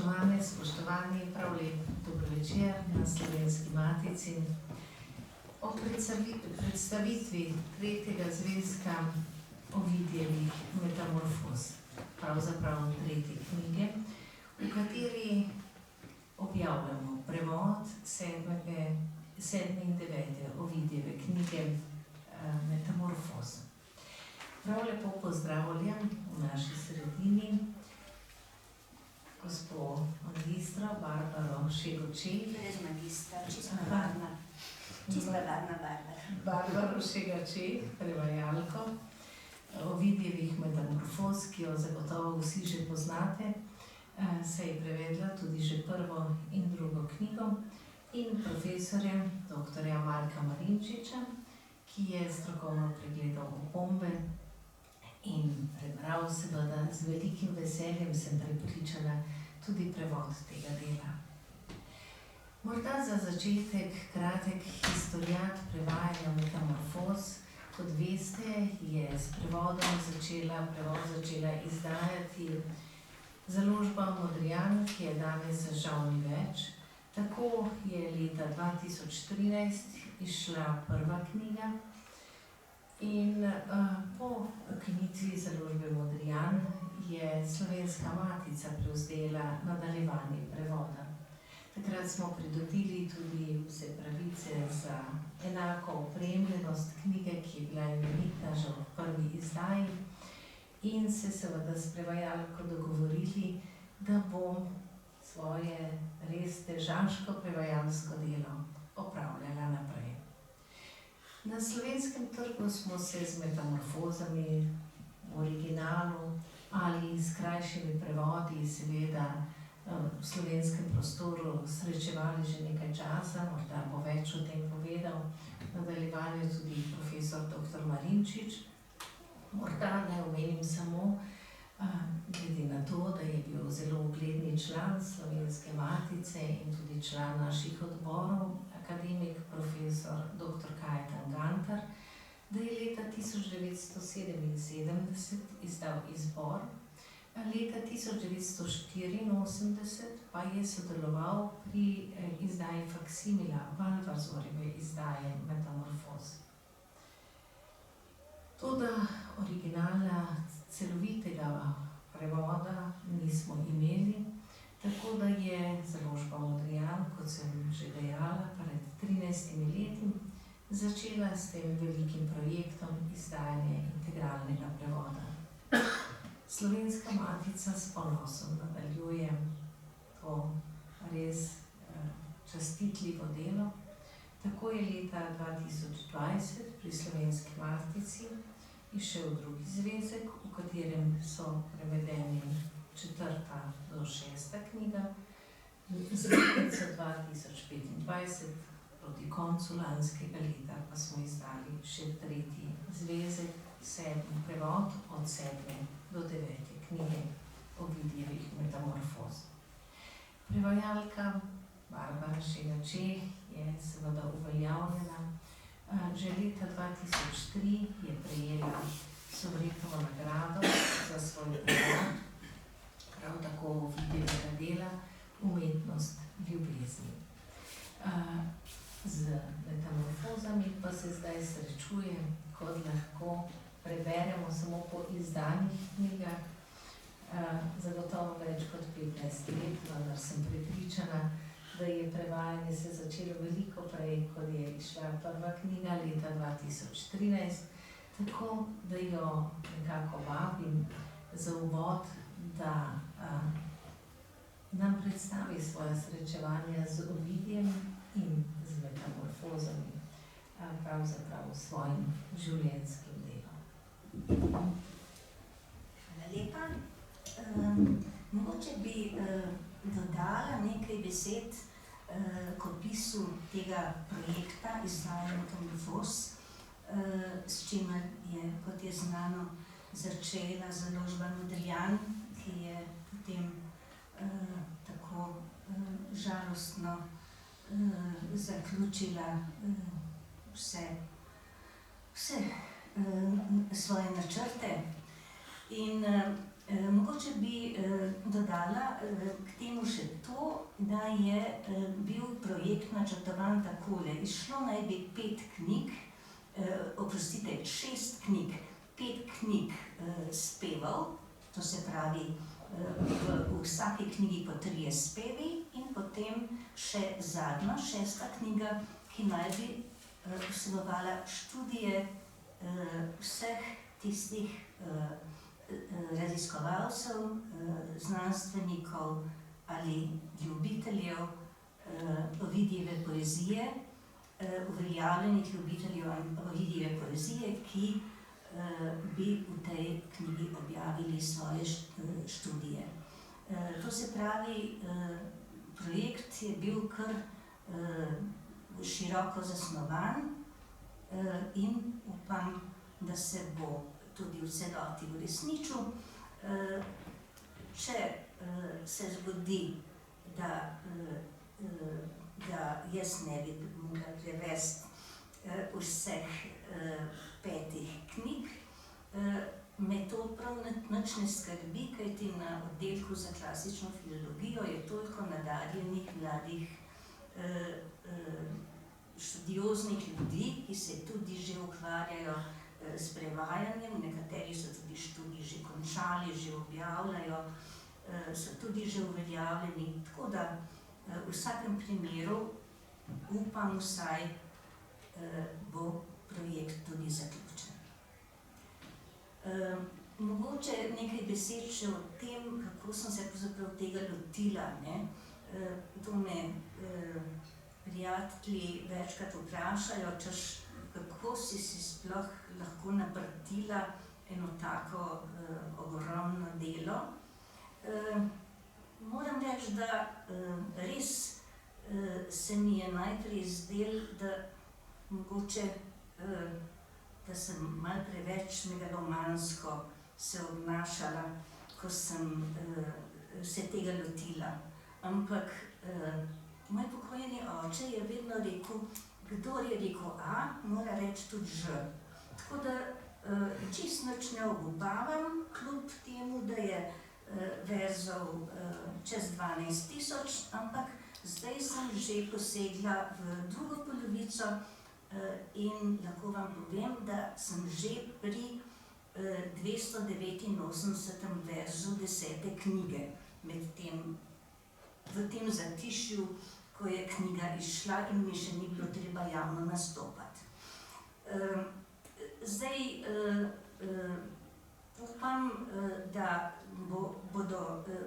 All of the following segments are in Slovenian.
Spoštovane, spoštovani, prav lep dober večer na Slovenski matici. O predstavitvi tretjega zvezka Ovidijevih metamorfoz, pravzaprav tretje knjige, v kateri objavljamo prevod 7. in 9. Ovidijeve knjige Metamorfoz. Prav lepo pozdravljam v naši sredini gospo magistro Barbaro Šegočeh. Brez magistra, čisto varna Barbara. Barbaro Šegočeh, prevajalko Ovidijevih metamorfoz, ki jo zagotovo vsi že poznate. Se je prevedla tudi že prvo in drugo knjigo, in profesorja dr. Marka Marinčiča, ki je strokovno pregledal opombe in prebral, seveda z velikim veseljem, sem prepričana, tudi prevod tega dela. Morda za začetek kratek historiat prevajanja metamorfoz. Kot veste, je s prevodom prevod začela izdajati založba Modrijan, ki je danes žal ni več. Tako je leta 2013 izšla prva knjiga in po ukinitvi založbe Modrijan je Slovenska matica prevzela nadaljevanje prevoda. Takrat smo pridobili tudi vse pravice za enako opremljenost knjige, ki je bila imenitna že v prvi izdaji, in se seveda s prevajalko dogovorili, da bom svoje res težaško prevajalsko delo opravljala naprej. Na slovenskem trgu smo se z metamorfozami v originalu ali s krajšimi prevodi, seveda v slovenskem prostoru srečevali že nekaj časa, morda bo več o tem povedal v nadaljevanju tudi profesor dr. Marinčič. Morda ne omenim samo, glede na to, da je bil zelo ugledni član Slovenske matice in tudi član naših odborov, akademik profesor dr. Kajetan Gantar, da je leta 1977 izdal izbor, leta 1984 pa je sodeloval pri izdaji faksimila Valvazorjeve izdaje Metamorfoz. Toda originalna celovitega prevoda nismo imeli, tako da je založba Modrijan, kot sem že dejala, pred 13 leti začela s tem velikim projektom izdajanja integralnega prevoda. Slovenska matica s ponosom nadaljuje to res častitljivo delo. Tako je leta 2020 pri Slovenski matici izšel drugi zvezek, v katerem so prevedeni 4. do 6. knjiga. Z letnico 2025 proti koncu lanskega leta pa smo izdali še tretji zvezek, 7. prevod od 7. do 9. knjige Ovidijevih metamorfoz. Prevajalka Barbara Šegočeh je seveda uveljavljena. Že leta 2003 je prejela Sovretovo nagrado za svoj prevod, prav tako Ovidijevega dela Umetnost ljubezni. Z metamorfozami pa se zdaj srečujem, kot lahko preberemo samo po izdanih knjigah, zagotovo več kot 15 let, vendar sem prepričana, da je prevajanje se začelo veliko prej, kot je izšla prva knjiga leta 2013, tako da jo nekako vabim za uvod, da nam predstavi svoje srečevanje z Ovidijem in z metamorfozami, pravzaprav svojim življenjskim delom. Hvala lepa. Mogoče bi dodala nekaj besed k opisu tega projekta izdajanja Metamorfoz, s čimer je, kot je znano, začela založba Modrijan, ki je potem tako žalostno zaključila vse svoje načrte. In Mogoče bi dodala k temu še to, da je bil projekt načrtovan takole. Izšlo naj bi 5 knjig, 6 knjig, 5 knjig spevov, to se pravi v vsaki knjigi po 3 spevi in potem še zadnja, 6. knjiga, ki naj bi vsebovala študije vseh tistih raziskovalcev, znanstvenikov ali ljubiteljev Ovidijeve poezije, uveljavljenih ljubiteljev Ovidijeve poezije, ki bi v tej knjigi objavili svoje študije. To se pravi, projekt je bil kar široko zasnovan in upam, da se bo tudi v celoti uresničil. Če se zgodi, da jaz ne bi mogla prevesti vseh 5 knjig, me to prav nič ne skrbi, kajti na oddelku za klasično filologijo je toliko nadarjenih mladih študioznih ljudi, ki se tudi že ukvarjajo s prevajanjem, nekateri so tudi študij že končali, že objavljajo, so tudi že uveljavljeni, tako da v vsakem primeru upam vsaj, bo projekt tudi zaključen. Mogoče nekaj besed še o tem, kako sem se pravzaprav tega lotila, ne. To me prijatelji večkrat vprašajo, češ, kako si sploh lahko naprtila eno tako ogromno delo. Moram reči, da res se mi je najprej zdelo, da mogoče, da sem malo preveč megalomansko se obnašala, ko sem se tega lotila. Ampak moj pokojni oče je vedno rekel, kdor je rekel A, mora reči tudi Ž. Tako da čisto nič ne obupavam, kljub temu, da je verzov čez 12.000, ampak zdaj sem že posegla v drugo polovico in lahko vam povem, da sem že pri 289. verzu 10. knjige, v tem zatišju, ko je knjiga izšla in mi še ni bilo treba javno nastopati. Zdaj upam, da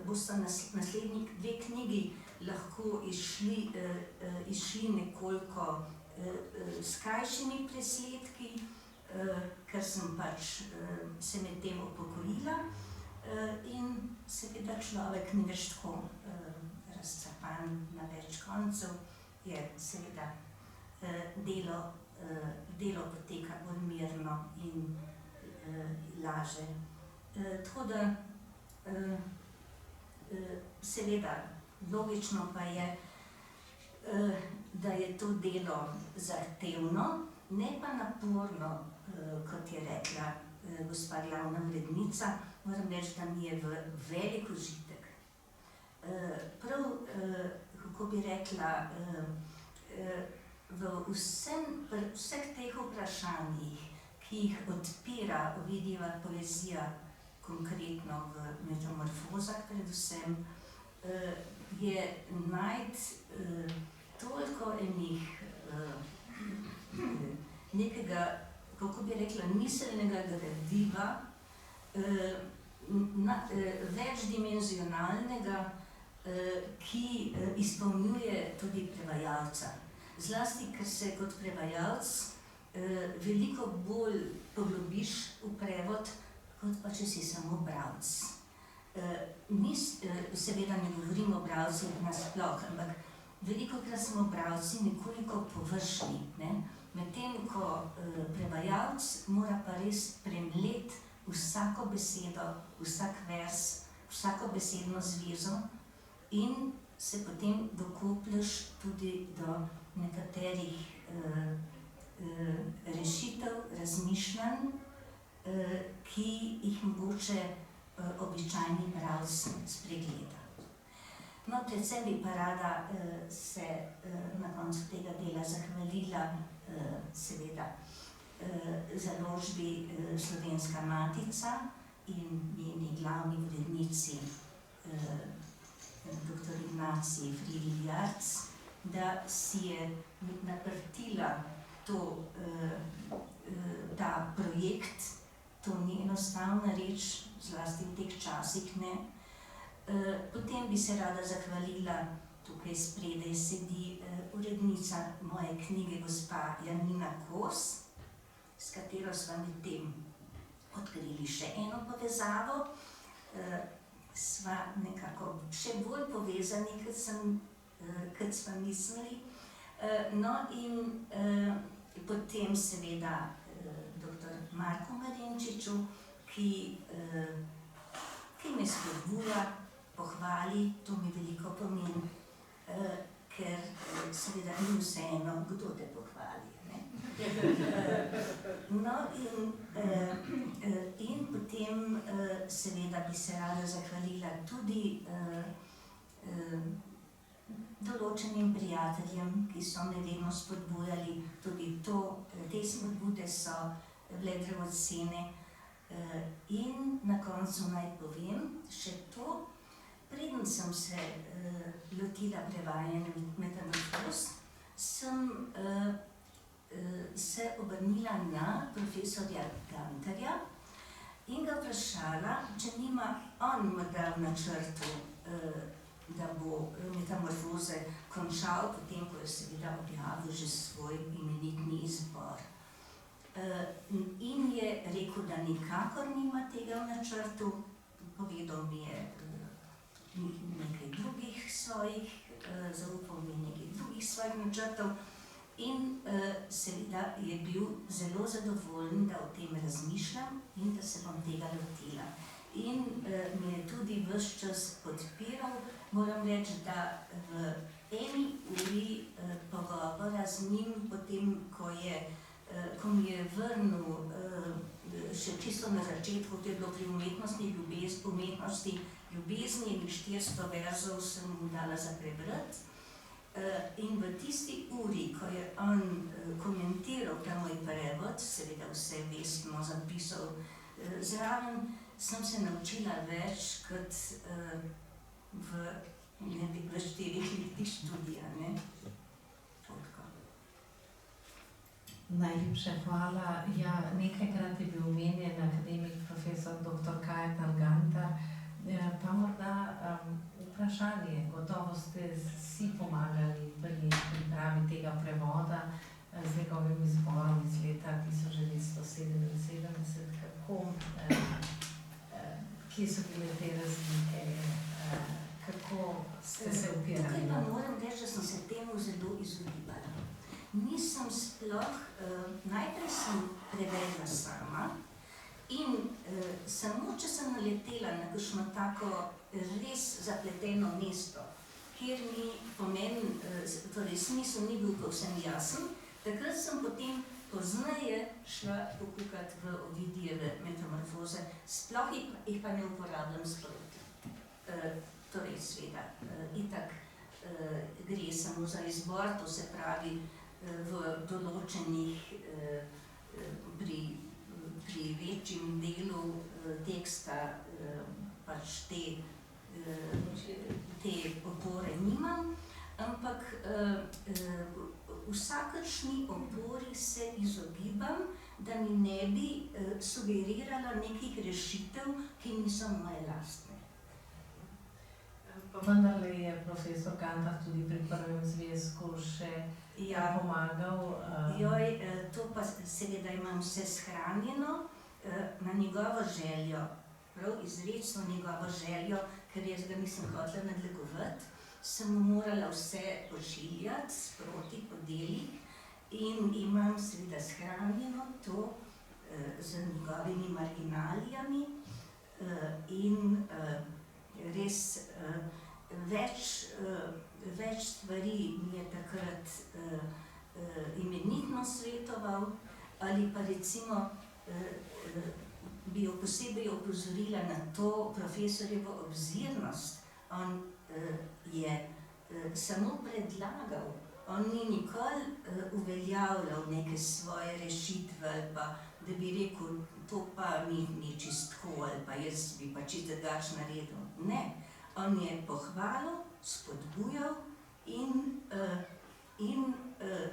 bosta naslednji 2 knjigi lahko izšli nekoliko s krajšimi presledki, ker sem pač se med tem upokojila in seveda človek ni več tako razcapan na več koncev, je seveda delo poteka bolj mirno in laže. Tako da seveda logično pa je, da je to delo zahtevno, ne pa naporno, kot je rekla gospa glavna urednica. Moram reči, da mi je velik užitek. Prav, kako bi rekla, v vseh teh vprašanjih, ki jih odpira Ovidijeva poezija, konkretno v Metamorfozah predvsem, je najti toliko nekega, kako bi rekla, miselnega gradiva, večdimenzionalnega, ki izpolnjuje tudi prevajalca. Zlasti, ker se kot prevajalec veliko bolj poglobiš v prevod, kot pa če si samo bralec. Seveda ne govorim o bralcih nasploh, ampak velikokrat smo bralci nekoliko površni, ne? Medtem ko prevajalec mora pa res premleti vsako besedo, vsak vers, vsako besedno zvezo in se potem dokoplješ tudi do nekaterih rešitev, razmišljanj, ki jih mogoče običajni bralec spregleda. No, predvsem bi pa rada se na koncu tega dela zahvalila seveda založbi Slovenska matica in njeni glavni urednici dr. Ignaciji Fridl Jarc, da si je naprtila ta projekt. To ni enostavna reč, zlasti v teh časih ne. Potem bi se rada zahvalila, tukaj spredaj sedi urednica moje knjige, gospa Janina Kos, s katero sva medtem odkrili še eno povezavo. Sva nekako še bolj povezani, kot sva mislili. No in potem seveda dr. Marku Marinčiču, ki me spodbuja, pohvali, to mi veliko pomeni, ker seveda ni vseeno, kdo te pohvali. No in potem seveda bi se rada zahvalila tudi določenim prijateljem, ki so me vedno spodbujali, tudi te spodbude so bile dragocene. In na koncu naj povem še to, preden sem se lotila prevajanja Metamorfoz, sem se obrnila na profesorja Gantarja in ga vprašala, če nima on morda v načrtu, da bo Metamorfoze končal, potem ko je seveda objavil že svoj imenitni izbor. In je rekel, da nikakor nima tega v načrtu, povedal mi je nekaj drugih svojih, zaupal mi nekaj drugih svojih načrtov in seveda je bil zelo zadovoljen, da o tem razmišljam in da se bom tega lotila. In me je tudi ves čas podpiral. Moram reči, da v eni uri pogovora z njim, potem ko mi je vrnil še čisto na začetku, to je bilo pri umetnosti ljubezni in 400 verzov sem mu dala za prebrati. In v tisti uri, ko je on komentiral ta moj prevod, seveda vse vestno zapisal zraven, sem se naučila več kot v 4 letih študija. Najlepša hvala. Ja, nekajkrat je bil omenjen akademik profesor dr. Kajetan Gantar, pa morda vprašanje, gotovo ste si pomagali pri pripravi tega prevoda z njegovim izborom iz leta 1977, kje so bile te razlike, kako ste se upirali? Tukaj pa moram reči, da sem se temu zelo izogibala. Nisem sploh, najprej sem prevedla sama in samo, če sem naletela na kakšno tako res zapleteno mesto, kjer mi pomen, torej smisel ni bil povsem jasen, takrat sem potem pozneje šla pokukati v Ovidijeve Metamorfoze, sploh jih pa ne uporabljam sproti. Torej, sveda, itak gre samo za izbor, to se pravi v določenih, pri večjem delu teksta pač te opore nimam, ampak vsakršni opori se izogibam, da mi ne bi sugerirala nekih rešitev, ki niso moje lastne. Vendarle je profesor Gantar tudi pri prvem zvezku še pomagal. To pa seveda imam vse shranjeno na njegovo željo, prav izrecno njegovo željo, ker jaz ga nisem hotela nadlegovati, sem mu morala vse pošiljati sproti po delih in imam seveda shranjeno to z njegovimi marginalijami in res več stvari mi je takrat imenitno svetoval ali pa recimo bi jo posebej opozorila na to profesorjevo obzirnost. On je samo predlagal, on ni nikoli uveljavljal neke svoje rešitve ali pa, da bi rekel, to pa ni čisto tako ali pa jaz bi pa čisto drugače naredil. Ne, on je pohvalil, spodbujal in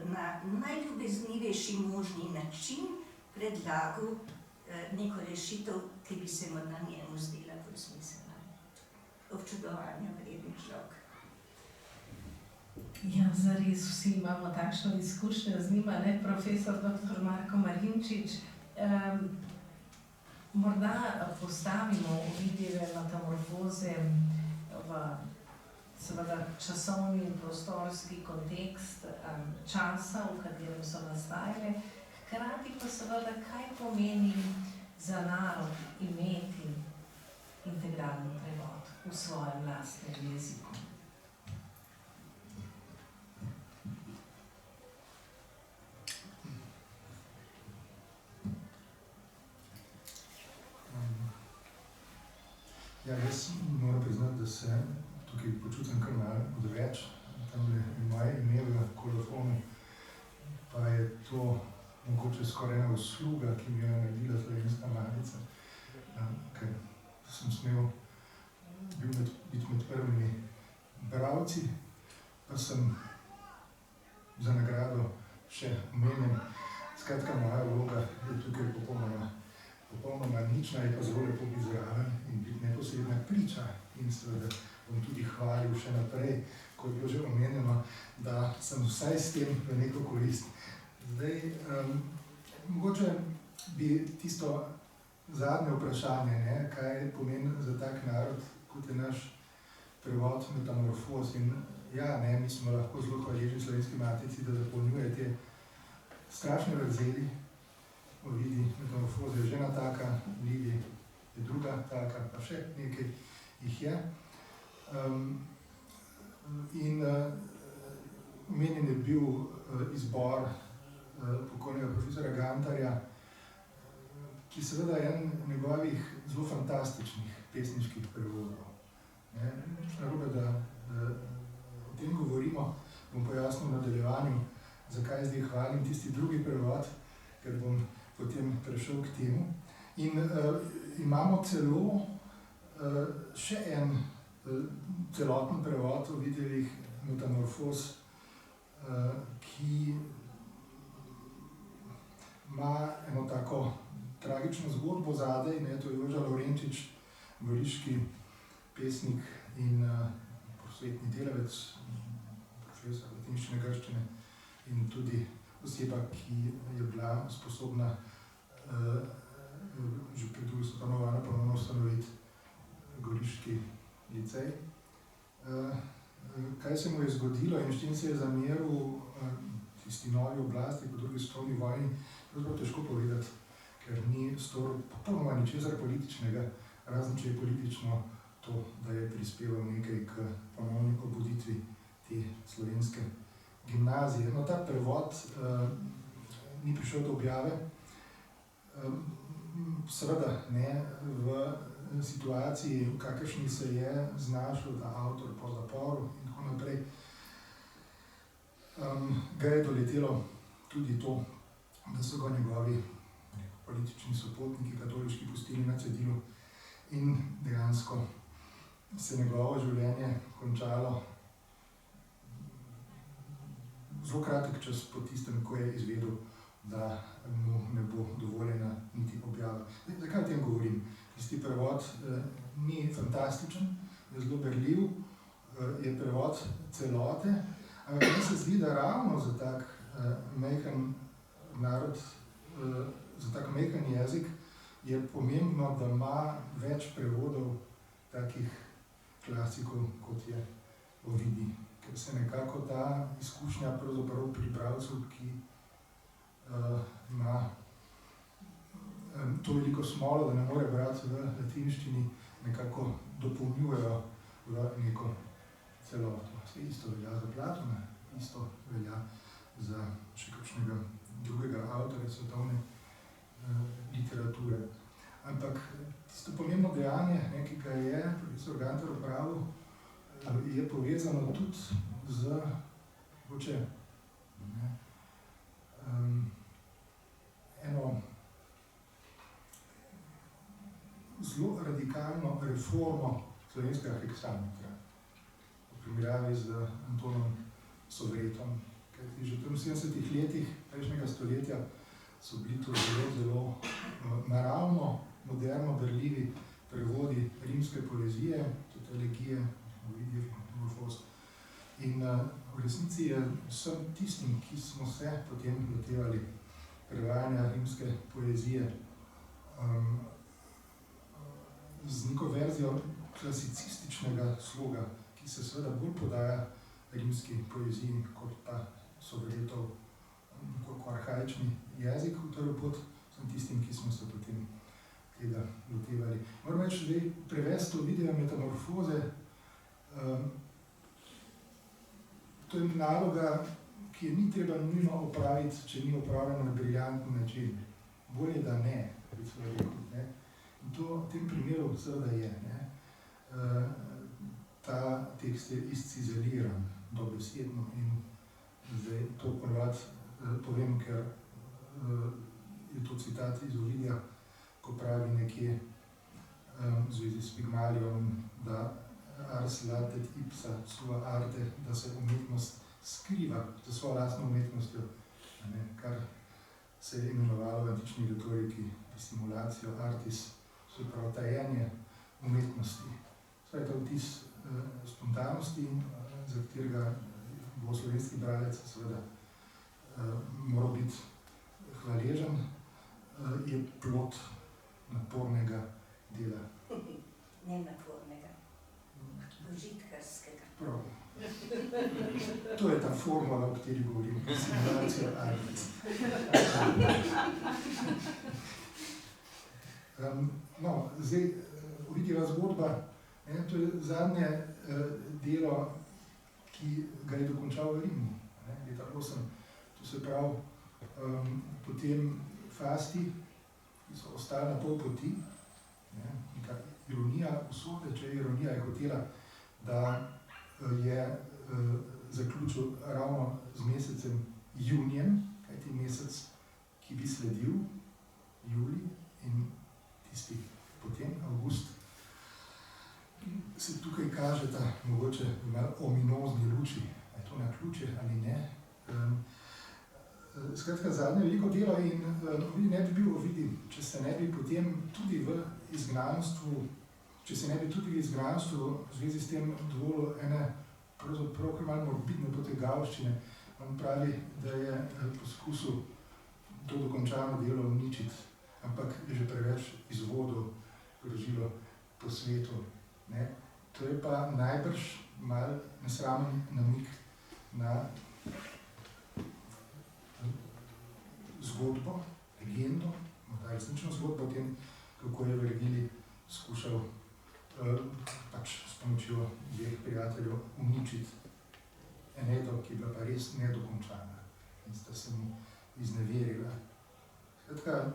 na najljubeznivejši možni način predlagal neko rešitev, ki bi se morda njemu zdela bolj smiselna. Občudovanja vreden človek. Ja, zares vsi imamo takšno izkušnjo z njima, ne, profesor dr. Marko Marinčič. Morda postavimo Ovidijeve metamorfoze v seveda časovni in prostorski kontekst časa, v katerem so nastajale, hkrati pa seveda, kaj pomeni za narod imeti integralni prevod v svojem lastnem jeziku. Ja, jaz moram priznati, da se tukaj počutim kar malo odveč. Tamle je moje ime v kolofonu, pa je to mogoče skoraj ena usluga, ki mi jo je naredila Slovenska malica, ker sem smel biti med prvimi bralci, pa sem za nagrado še omenjen. Skratka, moja vloga je tukaj popolnoma nična, je pa zelo lepo biti zraven in biti neposredna priča. In seveda bom tudi hvalil še naprej, ko je bilo že omenjeno, da sem vsaj s tem v neko korist. Zdaj, mogoče bi tisto zadnje vprašanje, ne, kaj pomeni za tak narod, kot je naš prevod metamorfoz. In ja, ne, mi smo lahko zelo hvaležni Slovenski matici, da zapolnjuje te strašne vrzeli. Ovidi metamorfoze je že ena taka, Livi je druga taka, pa še nekaj jih je. Omenjen je bil izbor pokojnega profesora Gantarja, ki seveda je en njegovih zelo fantastičnih pesniških prevodov. Narobe, da o tem govorimo, bom pojasnil v nadaljevanju, zakaj zdaj hvalim tisti drugi prevod, ker bom potem prešel k temu. In imamo celo še en celoten prevod Ovidijevih metamorfoz, ki ima eno tako tragično zgodbo zadaj, ne, to je Joža Lovrenčič, goriški pesnik in prosvetni delavec, profesor latinščine, grščine in tudi oseba, ki je bila sposobna že pred drugo svetovno vojno ponovno ustanoviti goriški licej. Kaj se mu je zgodilo in s čim se je zameril tisti novi oblasti po drugi svetovni vojni, pravzaprav težko povedati, ker ni storil popolnoma ničesar političnega, razen če je politično to, da je prispeval nekaj k ponovni obuditvi te slovenske gimnazije. No, ta prevod ni prišel do objave, seveda ne v situaciji, v kakršni se je znašel ta avtor po zaporu in tako naprej. Ga je doletelo tudi to, da so ga njegovi politični sopotniki katoliški pustili na cedilu in dejansko se njegovo življenje končalo zelo kratek čas po tistem, ko je izvedel, da mu ne bo dovoljena niti objava. Zakaj o tem govorim? Tisti prevod ni fantastičen, je zelo berljiv, je prevod celote, ampak meni se zdi, da ravno za tak majhen narod, za tak majhen jezik je pomembno, da ima več prevodov takih klasikov, kot je Ovidij. Ker se nekako ta izkušnja pravzaprav pri bralcu, ki ima to veliko smolo, da ne more brati v latinščini, nekako dopolnjujejo v neko celoto. Isto velja za Platona, isto velja za še kakšnega drugega avtorja svetovne literature. Ampak tisto pomembno dejanje, ne, ki ga je profesor Gantar opravil, je povezano tudi z eno zelo radikalno reformo slovenskega heksametra v primerjavi z Antonom Sovretom. Kajti že v 70-ih letih prejšnjega stoletja so bili to zelo naravno, moderno berljivi prevodi rimske poezije, tudi elegije, Ovidij, Morfos. In v resnici je vsem tistim, ki smo se potem lotevali prevajanja rimske poezije z neko verzijo klasicističnega sloga, ki se seveda bolj podaja rimski poeziji, kot pa Sovretov nekoliko arhaični jezik utrl pot vsem tistim, ki smo se potem tega lotevali. Moram reči, da prevesti Ovidijeve Metamorfoze, to je naloga, ki je ni treba nujno opraviti, če ni opravljena na briljanten način. Bolje, da ne, bi se rekel. Ne. In to v tem primeru seveda je. Ne. Ta tekst je izcizeliran dobesedno in zdaj to ponovadi povem, ker je to citat iz Ovidija, ko pravi nekje v zvezi s Pigmaliom, da ars latet ipsa sua arte, da se umetnost skriva za svojo lastno umetnostjo, ne, kar se je imenovalo v antični retoriki dissimulacijo artis, se pravi tajenje umetnosti. Vse je to vtis spontanosti, za katerega bo slovenski bralec seveda moral biti hvaležen, je plod napornega dela. Ne napornega, užitkarskega. Prav. To je ta formula, o kateri govorim, dissimulacija artis. No, zdaj, Ovidijeva zgodba, ne, to je zadnje delo, ki ga je dokončal v Rimu, ne, leta 8. To se pravi, potem Fasti, ki so ostali na pol poti, ne, neka ironija usode, če je ironija, je hotela, da je zaključil ravno z mesecem junijem, kajti mesec, ki bi sledil, julij in tisti potem, avgust, se tukaj kaže ta mogoče malo ominozni luči, je to naključje ali ne. Skratka, zadnje veliko delo in Ovidij ne bi bil Ovidij, če se ne bi potem tudi v izgnanstvu, v zvezi s tem dovolil ene pravzaprav kar malo morbidne potegavščine. On pravi, da je poskusil to dokončano delo uničiti, ampak je že preveč izvodov krožilo po svetu. Ne? To je pa najbrž malo nesramen namig na zgodbo, legendo, morda resnično zgodbo o tem, kako je Vergilij skušal pač s pomočjo dveh prijateljev uničiti Enedo, ki je bila pa res nedokončana in sta se mu izneverila. Skratka,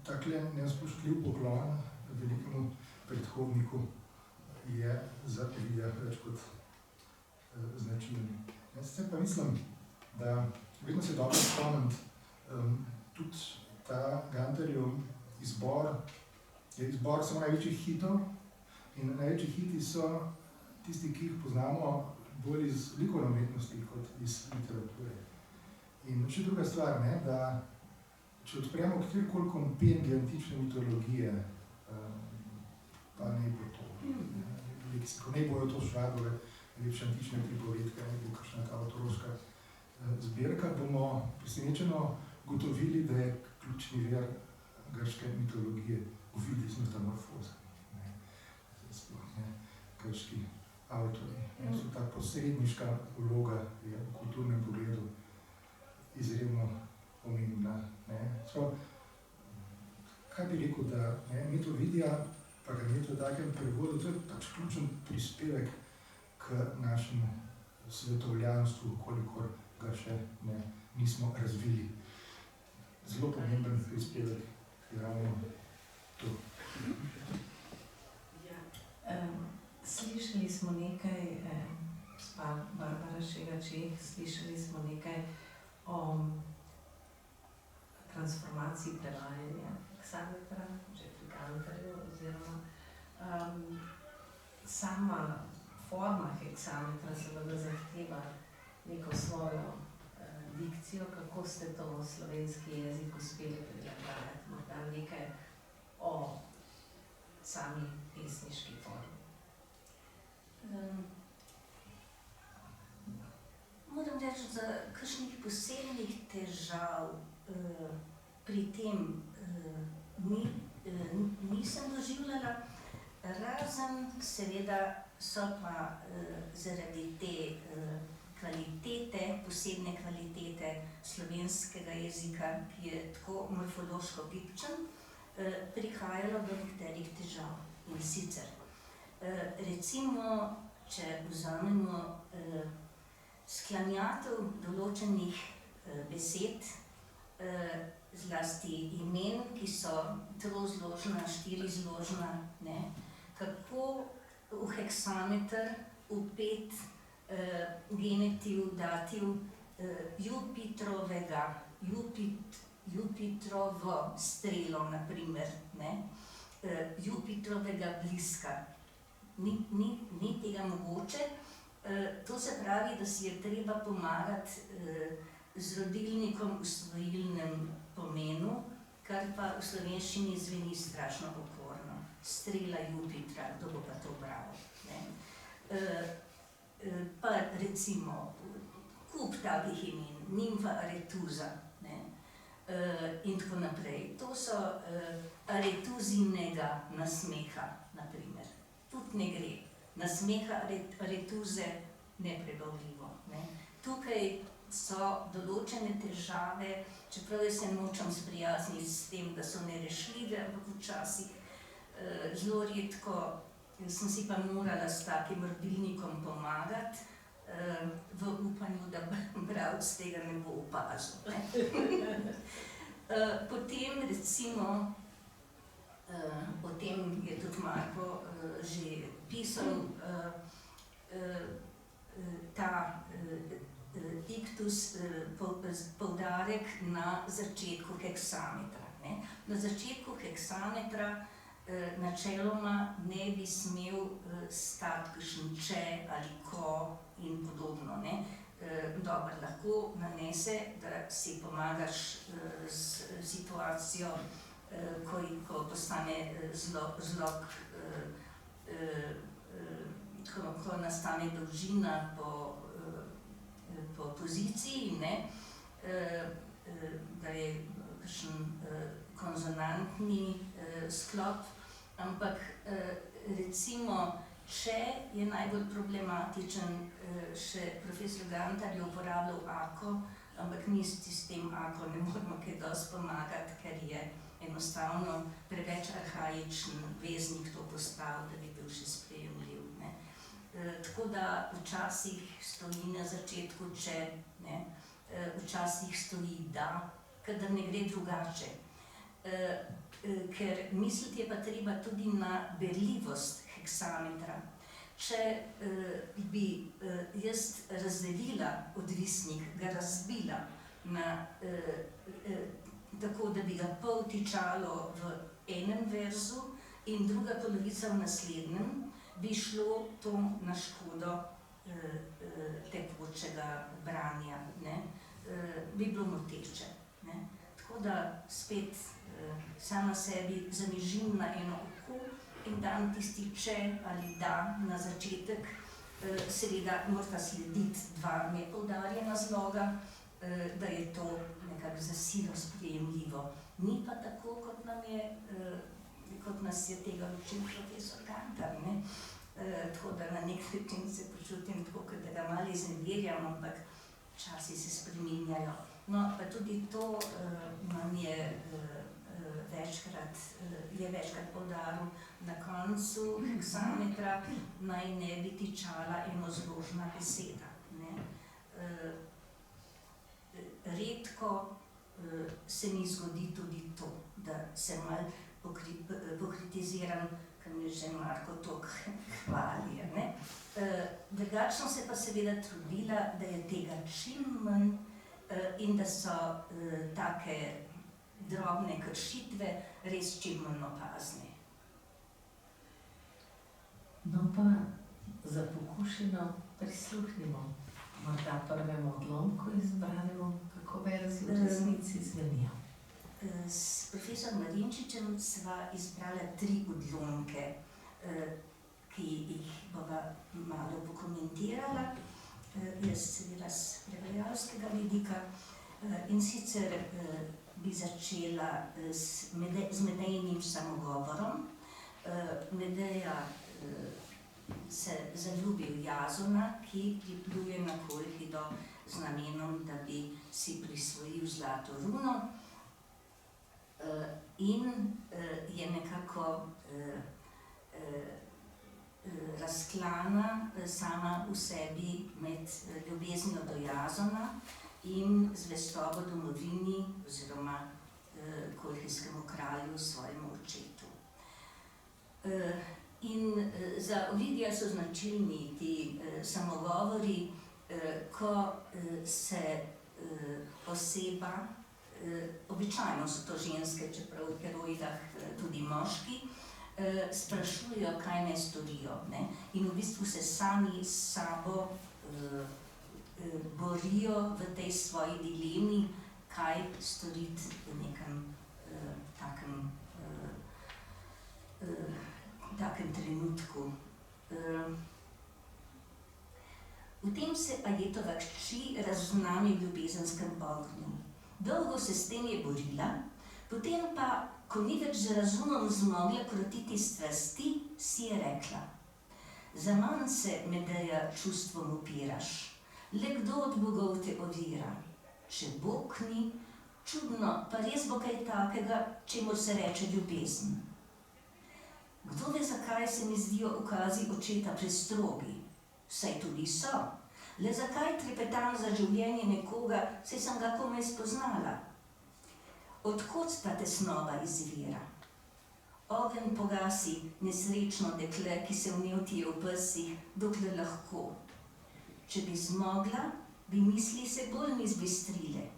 takle nespoštljiv poklon velikemu predhodniku je za Ovidija več kot značilen. Jaz pa mislim, da vedno se dobro spomniti, tudi ta Gantarjev izbor je izbor samo največjih hitov in največji hiti so tisti, ki jih poznamo bolj iz likovne umetnosti kot iz literature. In še druga stvar, ne, da če odpremo katerikoli kompendij antične mitologije, pa ne bo to, ne bojo to Švabove, lepše antične pripovedke, ne bo kakšna ta avtoroška zbirka, bomo presenečeno gotovili, da je ključni vir grške mitologije Ovidij z Metamorfozami. Grški avtorji. So ta posredniška vloga je v kulturnem pogledu izredno pomembna. Kaj bi rekel, da met Ovidija, pa ga met v takem prevodu, to je pač ključen prispevek k našemu svetovljanstvu, kolikor ga še nismo razvili. Zelo pomemben prispevek je ravno to. Slišali smo nekaj, Barbara Šega-Čeh, slišali smo nekaj o transformaciji prevajanja heksametra, že pri Cantarju, oziroma sama forma heksametra seveda zahteva neko svojo dikcijo, kako ste to v slovenski jezik uspeli prilagajati, morda nekaj o sami pesniški formi. Moram reči, da kakšnih posebnih težav pri tem nisem doživljala, razen seveda so pa zaradi te kvalitete, posebne kvalitete slovenskega jezika, ki je tako morfološko gibčen, prihajalo do nekaterih težav. In sicer, recimo, če vzamemo sklanjatev določenih besed, zlasti imen, ki so trozložna, štirizložna, kako v heksameter vpet genitiv, dativ Jupitrovo strelo, naprimer, Jupitrovega bliska. Ni tega mogoče. To se pravi, da si je treba pomagati z rodilnikom v svojilnem pomenu, kar pa v slovenščini zveni strašno okorno. Strela Jupitra, kdo bo pa to bral? Pa recimo kup takih imen, nimfa Aretuza in tako naprej. To so aretuzinega nasmeha, naprimer. Tudi ne gre. Nasmeha Aretuze neprebavljivo. Tukaj so določene težave, čeprav jaz se nočem sprijazniti s tem, da so nerešljive, ampak včasih zelo redko sem si pa morala s takim rodilnikom pomagati, v upanju, da bralec tega ne bo opazil. Potem recimo, o tem je tudi Marko že pisal, ta iktus, poudarek na začetku heksametra. Na začetku heksametra načeloma ne bi smel stati kakšen če ali ko in podobno. Dobro, lahko nanese, da si pomagaš z situacijo, ko postane zlog, ko nastane dolžina po poziciji, da je kakšen konzonantni sklop, ampak recimo, če je najbolj problematičen, še profesor Gantar je uporabljal ako, ampak mi s tem ako ne moramo kaj dosti pomagati, ker je enostavno preveč arhaičen veznik to postal, da bi bil še sprejemljiv. Tako da včasih stoji na začetku če, včasih stoji da, kadar ne gre drugače. Ker misliti je pa treba tudi na berljivost heksametra. Če bi jaz razdelila odvisnik, ga razbila tako, da bi ga pol tičalo v enem verzu in druga polovica v naslednjem, bi šlo to na škodo tekočega branja, bi bilo moteče. Tako da spet sama sebi zanižim na eno oko in dam tisti če ali da na začetek. Seveda morata slediti dva nepoudarjena zloga, da je to nekako za silo sprejemljivo. Ni pa tako, kot nas je tega učil profesor Gantar. Tako da na nek način se počutim tako, da ga malo izneverjam, ampak časi se spreminjajo. No, pa tudi to nam je večkrat poudaril na koncu heksametra, naj ne bi tičala enozložna beseda. Redko se mi zgodi tudi to, da se malo pokritiziram, ker mi že Marko toliko hvali. Drugače sem se pa seveda trudila, da je tega čim manj in da so take drobne kršitve res čim manj opazne. No pa za pokušino prisluhnimo morda prvemu odlomku izbranemu, kako verzi v resnici zvenijo. S profesorom Marinčičem sva izbrala 3 odlomke, ki jih bova malo pokomentirala, jaz seveda s prevajalskega vidika. In sicer bi začela z Medejnim samogovorom. Medeja se zaljubi v Jazona, ki pripluje na Kolhido z namenom, da bi si prisvojil zlato runo. In je nekako razklana sama v sebi med ljubeznijo do Jazona in zvestobo domovini oziroma kolhijskemu kralju, svojemu očetu. In za Ovidija so značilni ti samogovori, ko se oseba, običajno so to ženske, čeprav v heroidah tudi moški, sprašujejo, kaj naj storijo. In v bistvu se sami s sabo borijo v tej svoji dilemi, kaj storiti v nekem takem trenutku. V tem se Ajetova hči raznami v ljubezenskem ognju. Dolgo se s tem je borila, potem pa, ko ni več z razumom zmogla krotiti strasti, si je rekla: Zaman se, Medeja, čustvom upiraš, le kdo od bogov te ovira? Če Bog ni, čudno, pa res bo kaj takega, čemur se reče ljubezen. Kdo ve, zakaj se mi zdijo ukazi očeta prestrogi? Saj tudi so. Le zakaj trepetam za življenje nekoga, saj sem ga komaj spoznala? Odkot ta tesnoba izvira? Ogenj pogasi nesrečno dekle, ki se vnevtije v prsih, dokler lahko. Če bi zmogla, bi misli se bolj mi zbistrile.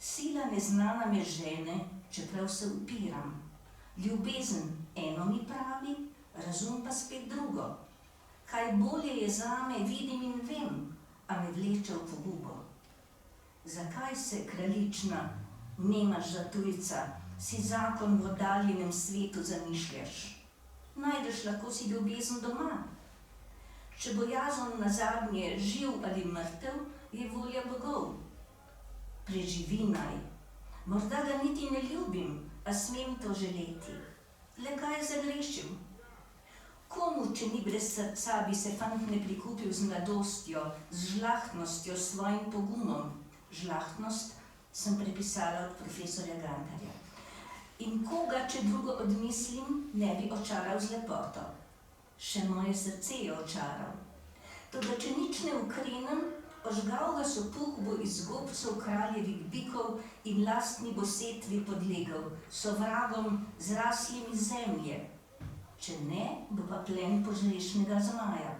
Sila neznana me žene, čeprav se upiram. Ljubezen eno mi pravi, razum pa spet drugo. Kaj bolje je zame, vidim in vem, a me vleče v pogubo. Zakaj se, kraljična, nemaš za tujca, si zakon v oddaljenem svetu zamišljaš? Najdeš lahko si ljubezen doma. Če bo Jazon nazadnje živ ali mrtev, je volja bogov. Preživi naj. Morda ga niti ne ljubim, a smem to želeti. Le kaj je zagrešil? Komu, če ni brez srca, bi se fant ne prikupil z mladostjo, z žlahtnostjo, s svojim pogumom? Žlahtnost sem prepisala od profesorja Gantarja. In koga, če drugo odmislim, ne bi očaral z lepoto? Še moje srce je očaral. Toda, če nič ne ukrenem, ožgal ga sopuh bo iz gobcev kraljevih bikov in lastni bo setvi podlegel, sovragom zraslim iz zemlje. Če ne, bo pa plen požrešnega zmaja.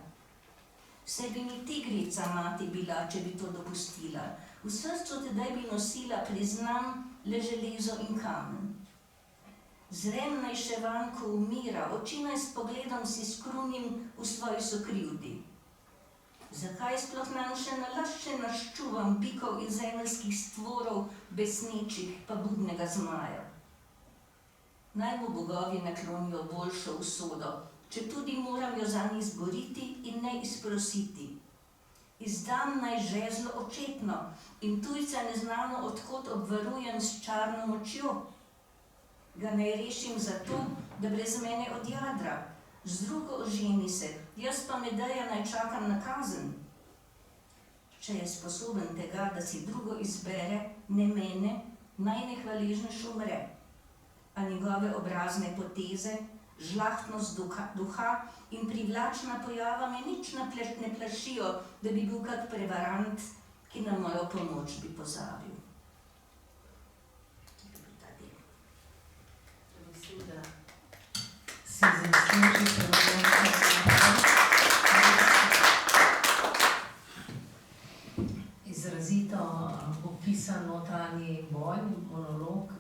Saj bi mi tigrica mati bila, če bi to dopustila. V srcu tedaj bi nosila, priznam, le železo in kamen. Zrem naj še vanko umira, oči naj s pogledom si skrunim v svoji sokrivdi. Zakaj sploh nam še nalašče naščuvam bikov in zemeljskih stvorov, besnečih pa budnega zmaja? Naj mu bogovi naklonijo boljšo usodo, če tudi moram jo zanj izboriti in ne izprositi. Izdam naj žezlo očetno in tujca neznano odkot obvarujem s čarno močjo. Ga naj rešim zato, da brez mene odjadra. Z drugo oženi se, jaz pa Medeja naj čakam na kazen. Če je sposoben tega, da si drugo izbere, ne mene, naj nehvaležnež umre. A njegove obrazne poteze, žlahtnost duha in privlačna pojava me nič ne plašijo, da bi bil kak prevarant, ki na mojo pomoč bi pozabil. čuda. Si zasluži prvo izrazito opisan notranji boj, monolog.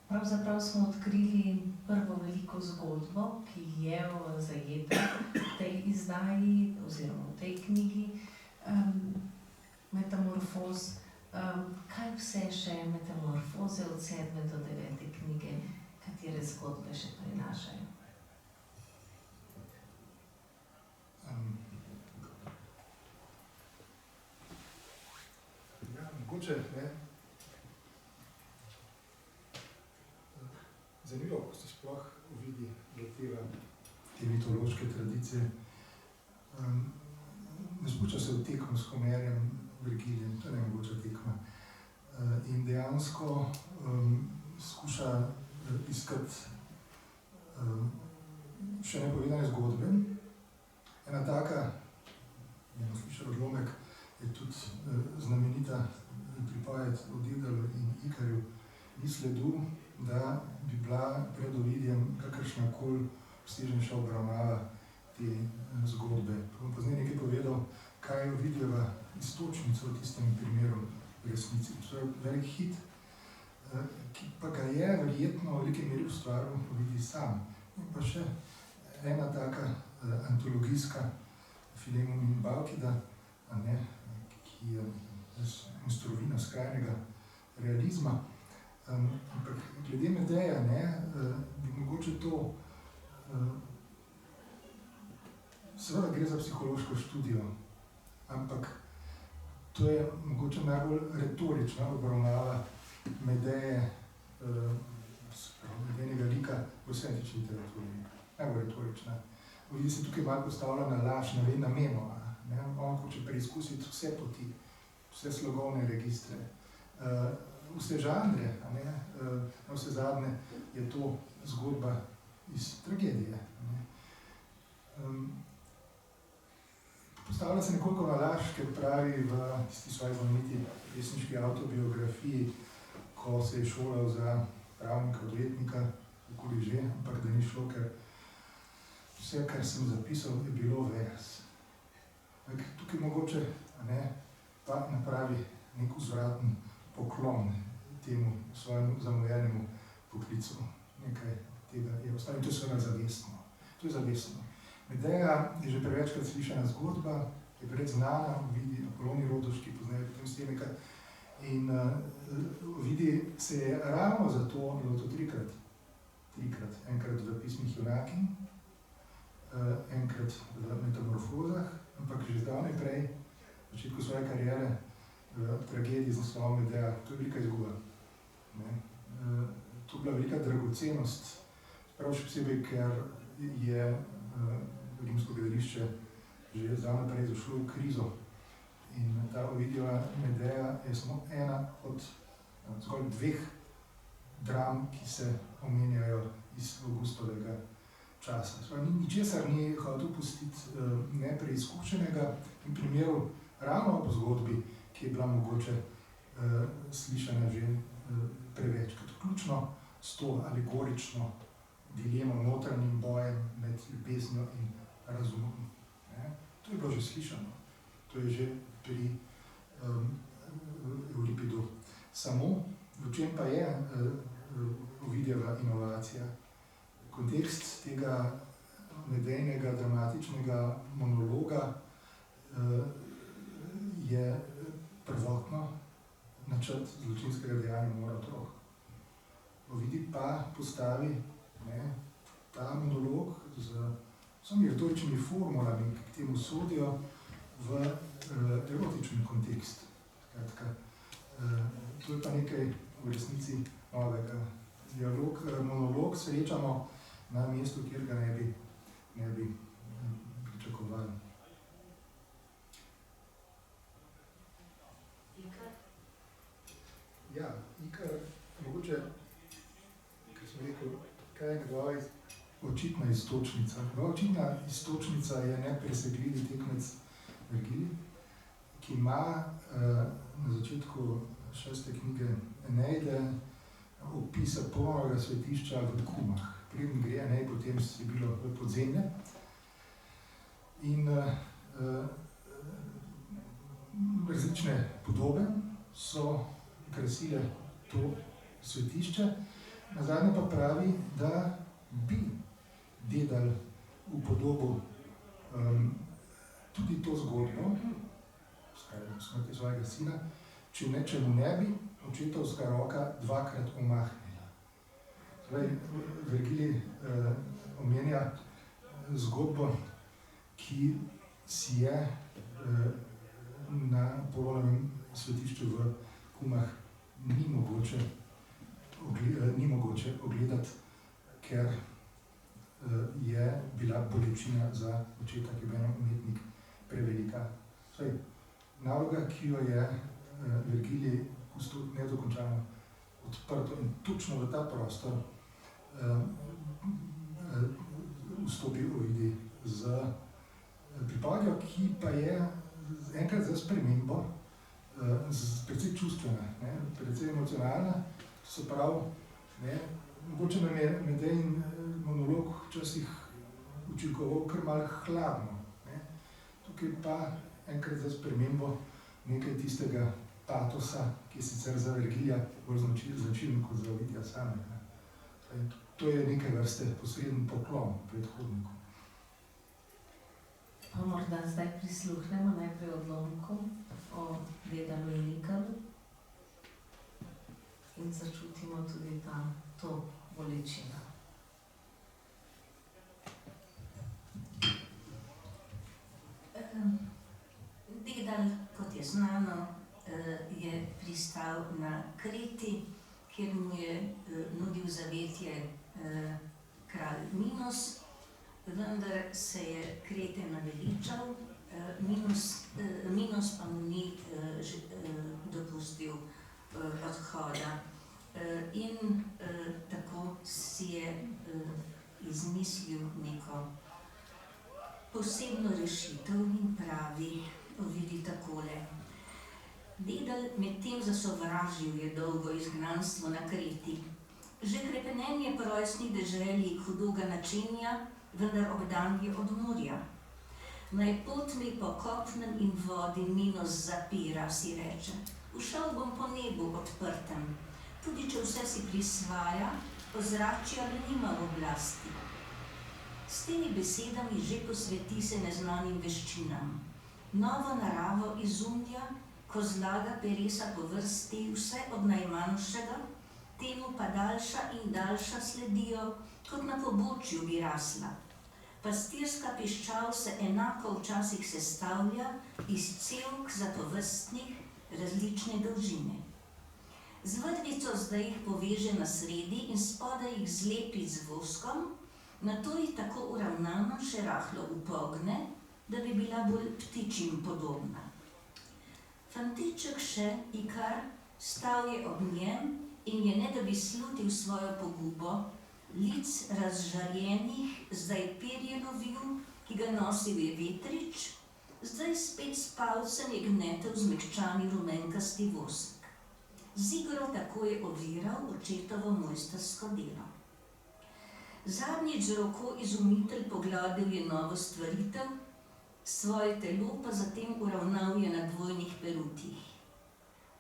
Pravzaprav smo odkrili prvo veliko zgodbo, ki je zajeta v tej izdaji oziroma v tej knjigi Metamorfoz. Kaj vse še metamorfoze od 7. do 9. knjige, katere zgodbe še prinašajo? Mogoče, zanimivo, ko se sploh vidi loteva te mitološke tradicije. Ne spušča se v tekmo s Homerjem, Virgilijem, to je nemogoča tekma. In dejansko skuša iskati še nepovedane zgodbe. Ena taka, bomo slišali odlomek, je tudi znamenita pripoved o Dedalu in Ikarju. Ni sledu, da bi bila pred Ovidijem kakršnakoli obsežnejša obravnava te zgodbe. Bom pa zdaj nekaj povedal, kaj je Ovidijeva iztočnica v tistem primeru v resnici. To je velik hit, ki pa ga je verjetno v veliki meri ustvaril Ovidij sam. In pa še ena taka antologijska Filemon in Balkida, ki je mojstrovina skrajnega realizma. Ampak glede Medeja, bi mogoče to, seveda gre za psihološko študijo, ampak to je mogoče najbolj retorična obravnava Medeje, Medejnega lika v vse antični literaturi. Najbolj retorična. Ovidij se tukaj malo postavlja na laž, namenoma. On hoče preizkusiti vse poti, vse slogovne registre, vse žanre, na vse zadnje je to zgodba iz tragedije. Postavlja se nekoliko na laž, ker pravi v tisti svoji znameniti pesniški avtobiografiji, ko se je šolal za pravnika, odvetnika, okoli že, ampak da ni šlo, ker vse, kar sem zapisal, je bilo vers. Tukaj mogoče pa napravi nek vzvraten poklon temu svojemu zamujenemu poklicu. Nekaj tega je ostalo in to je seveda zavestno. To je zavestno. Medeja je že prevečkrat slišana zgodba, je predznana, Ovidij, Apolonij Rodoški, poznajo potem Seneca. In Ovidij se je ravno zato lotil trikrat. Enkrat v pismih Junakinj, enkrat v Metamorfozah, ampak že zdavnaj prej, v začetku svoje kariere, v tragediji z naslovom Medeja. To je velika izguba. To je bila velika dragocenost, prav še posebej, ker je rimsko gledališče že zdavnaj prej zašlo v krizo. In ta Ovidijeva Medeja je samo ena od zgolj 2 dram, ki se omenjajo iz Avgustovega časa. Ničesar ni hotel pustiti nepreizkušenega in primeru ravno po zgodbi, ki je bila mogoče slišana že prevečkrat. Vključno s to alegorično dilemo, notranjim bojem med ljubeznijo in razumom. To je bilo že slišano. To je že pri Euripidu. Samo v čem pa je Ovidijeva inovacija? Kontekst tega medejnega, dramatičnega monologa je prvotno načrt zločinskega dejanja umora otrok. Ovidij pa postavi ta monolog z vsemi retoričnimi formulami, ki k temu sodijo, v erotični kontekst. To je pa nekaj v resnici novega. Monolog srečamo na mestu, kjer ga ne bi pričakovali. Ikar? Ja, Ikar, mogoče, ker sem rekel, kaj je njegova očitna iztočnica. Njegova očitna iztočnica je nepresegljivi tekmec Virgilij, ki ima na začetku 6. knjige Eneide opisa polnega svetišča v Kumah. Preden gre, ne, potem je bilo v podzemlje. In različne podobe so krasile to svetišče. Nazadnje pa pravi, da bi Dedal v podobo tudi to zgodbo, smrti svojega sina, če mu ne bi očetovska roka dvakrat omahnila. Vergilij omenja zgodbo, ki si je na Apolonovem svetišču v Kumah ni mogoče ogledati, ker je bila bolečina za očeta, ki je bil umetnik, prevelika. Naloga, ki jo je Vergilij pustil nedokončano odprto in točno v ta prostor vstopil Ovidij z pripovedjo, ki pa je enkrat za spremembo precej čustvena, precej emocionalna, se pravi, mogoče nam je Medejin monolog včasih učinkoval kar malo hladno. Tukaj pa enkrat za spremembo nekaj tistega patosa, ki je sicer za Vergilija bolj značilen kot za Ovidija samega. To je nekaj vrste posreden poklon predhodniku. Pa morda zdaj prisluhnemo najprej odlomku o Dedalu in Ikaru in začutimo tudi to bolečino. Dedal, kot je znano, je pristal na Kreti, kjer mu je nudil zavetje kralj Minos, vendar se je Krete naveličal, Minos pa mu ni dopustil odhoda. In tako si je izmislil neko posebno rešitev in pravi Ovidij takole. Dedal medtem zasovražil je dolgo izgnanstvo na Kreti. Že hrepenenje po rojstni deželi hudo ga načenja, vendar obdan je od morja. Naj pot mi po kopnem in vodi Minos zapira, si reče. Ušel bom po nebu odprtem, tudi če vse si prisvaja, ozračja ga nima v oblasti. S temi besedami že posveti se neznanim veščinam. Novo naravo izumlja, ko zlaga peresa po vrsti vse od najmanjšega, temu pa daljša in daljša sledijo, kot na pobočju bi rasla. Pastirska piščal se enako včasih sestavlja iz cevk zatovrstnih različne dolžine. Z vrvico zdaj jih poveže na sredi in spodaj jih zlepi z voskom, nato jih tako uravnano še rahlo upogne, da bi bila bolj ptičjim podobna. Fantiček še, Ikar, stal je ob njem in je, ne da bi slutil svojo pogubo, lic razžarjenih, zdaj perje lovil, ki ga nosil je vetrič, zdaj spet s palcem je gnetel zmehčani rumenkasti vosk. Z igro tako je oviral očetovo mojstrsko delo. Zadnjič z roko izumitelj pogladil je novo stvaritev, svoje telo pa zatem uravnal je na dvojnih perutih.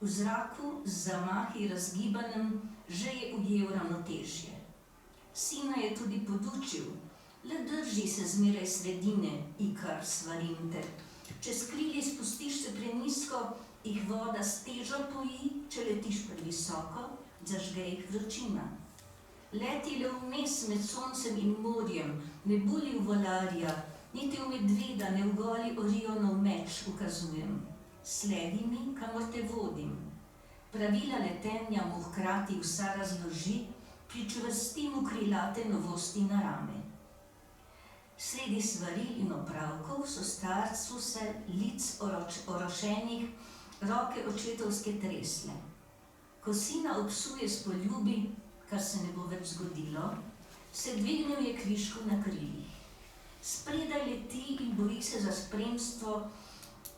V zraku z zamahi razgibanem že je ujel ravnotežje. Sina je tudi podučil, le drži se zmeraj sredine, Ikar, svarim te. Če s krili spustiš se prenizko, jih voda s težo poji, če letiš previsoko, zažge jih vročina. Leti le vmes med soncem in morjem, ne boli v volarja, niti v medveda ne vgoli Orionov meč, ukazujem. Sledi mi, kamor te vodim. Pravila letenja mu hkrati vsa razloži, pričvrsti mu krilate novosti na rame. Sredi svaril in opravkov so starcu se lic orošenih roke očetovske tresle. Ko sina obsuje s poljubi, kar se ne bo več zgodilo, se dvignil je kvišku na krilih. Spredaj leti in boji se za spremstvo,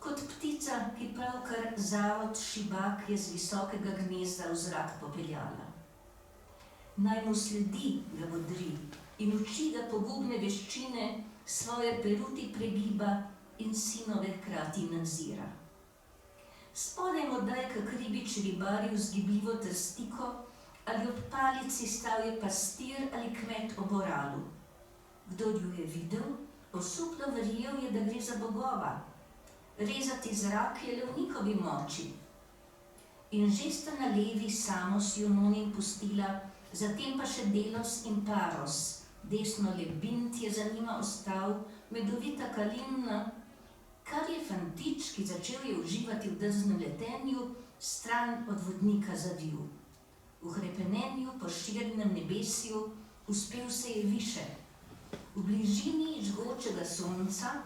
kot ptica, ki pravkar zavod šibak je z visokega gnezda v zrak popeljala. naj mu sledi, ga bodri in uči ga pogubne veščine, svoje peruti pregiba in sinove hkrati nadzira. Spodaj morda je kak ribič ribaril zgibljivo trstiko ali ob palici stal je pastir ali kmet ob oralu. Kdor ju je videl, osuplo verjel je, da gre za bogova. Rezati zrak je le v njihovi moči. In že sta na levi samo s Junonim pustila, zatem pa še Delos in Paros, desno le Bint je za njima ostal, medovita Kalimna, kar je fantič, ki začel je uživati v drznem letenju, stran od vodnika zavil. V hrepenenju po širnem nebesju uspel se je više. V bližini žgočega sonca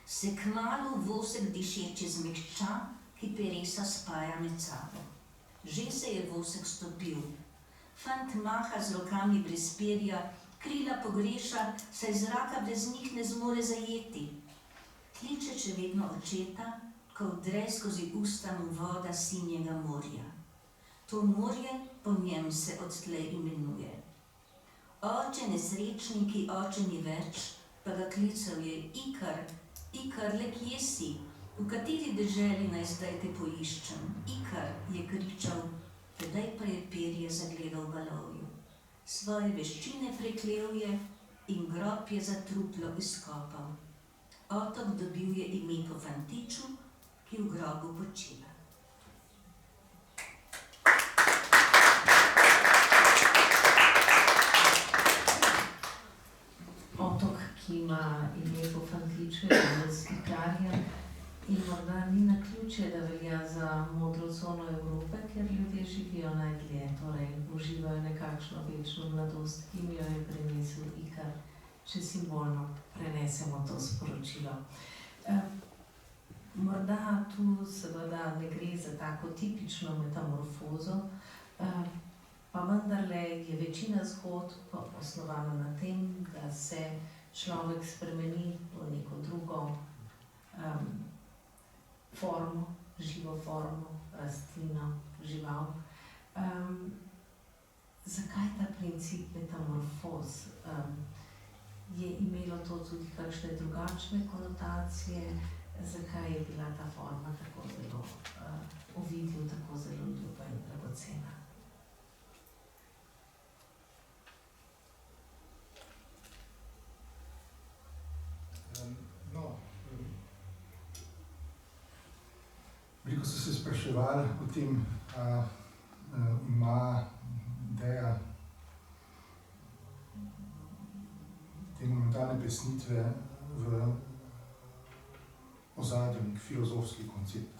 se kmalu vosek dišeči zmehča, ki peresa spaja med sabo. Že se je vosek stopil. Fant maha z rokami brez perja, krila pogreša, saj zraka brez njih ne zmore zajeti. Kliče še vedno očeta, ko vdre skozi usta mu voda sinjega morja. To morje po njem se odtlej imenuje. Oče nesrečniki, oče ni več, pa ga klical je Ikar, Ikar, le kje si? V kateri deželi naj zdaj te poiščem? Ikar, je kričal, tedaj pa je perje zagledal valovju. Svoje veščine preklel je in grob je za truplo izkopal. Otok dobil je ime po fantiču, ki v grobu počiva. Otok, ki ima ime po fantiču, je danes Ikarija in morda ni naključje, da velja za modro cono Evrope, ker ljudje živijo najdlje, torej uživajo nekakšno večno mladost, ki mi jo je prinesel Ikar, če simbolno prenesemo to sporočilo. Morda tu seveda ne gre za tako tipično metamorfozo, pa vendarle je večina zgodb osnovana na tem, da se človek spremeni v neko drugo formo, živo formo, rastlino, žival. Zakaj ta princip metamorfoz? Je imelo to tudi kakšne drugačne konotacije? Zakaj je bila ta forma tako zelo Ovidiju tako zelo ljuba in dragocena? Veliko so se spraševali o tem, ima ideja te monumentalne pesnitve v ozadju nek filozofski koncept.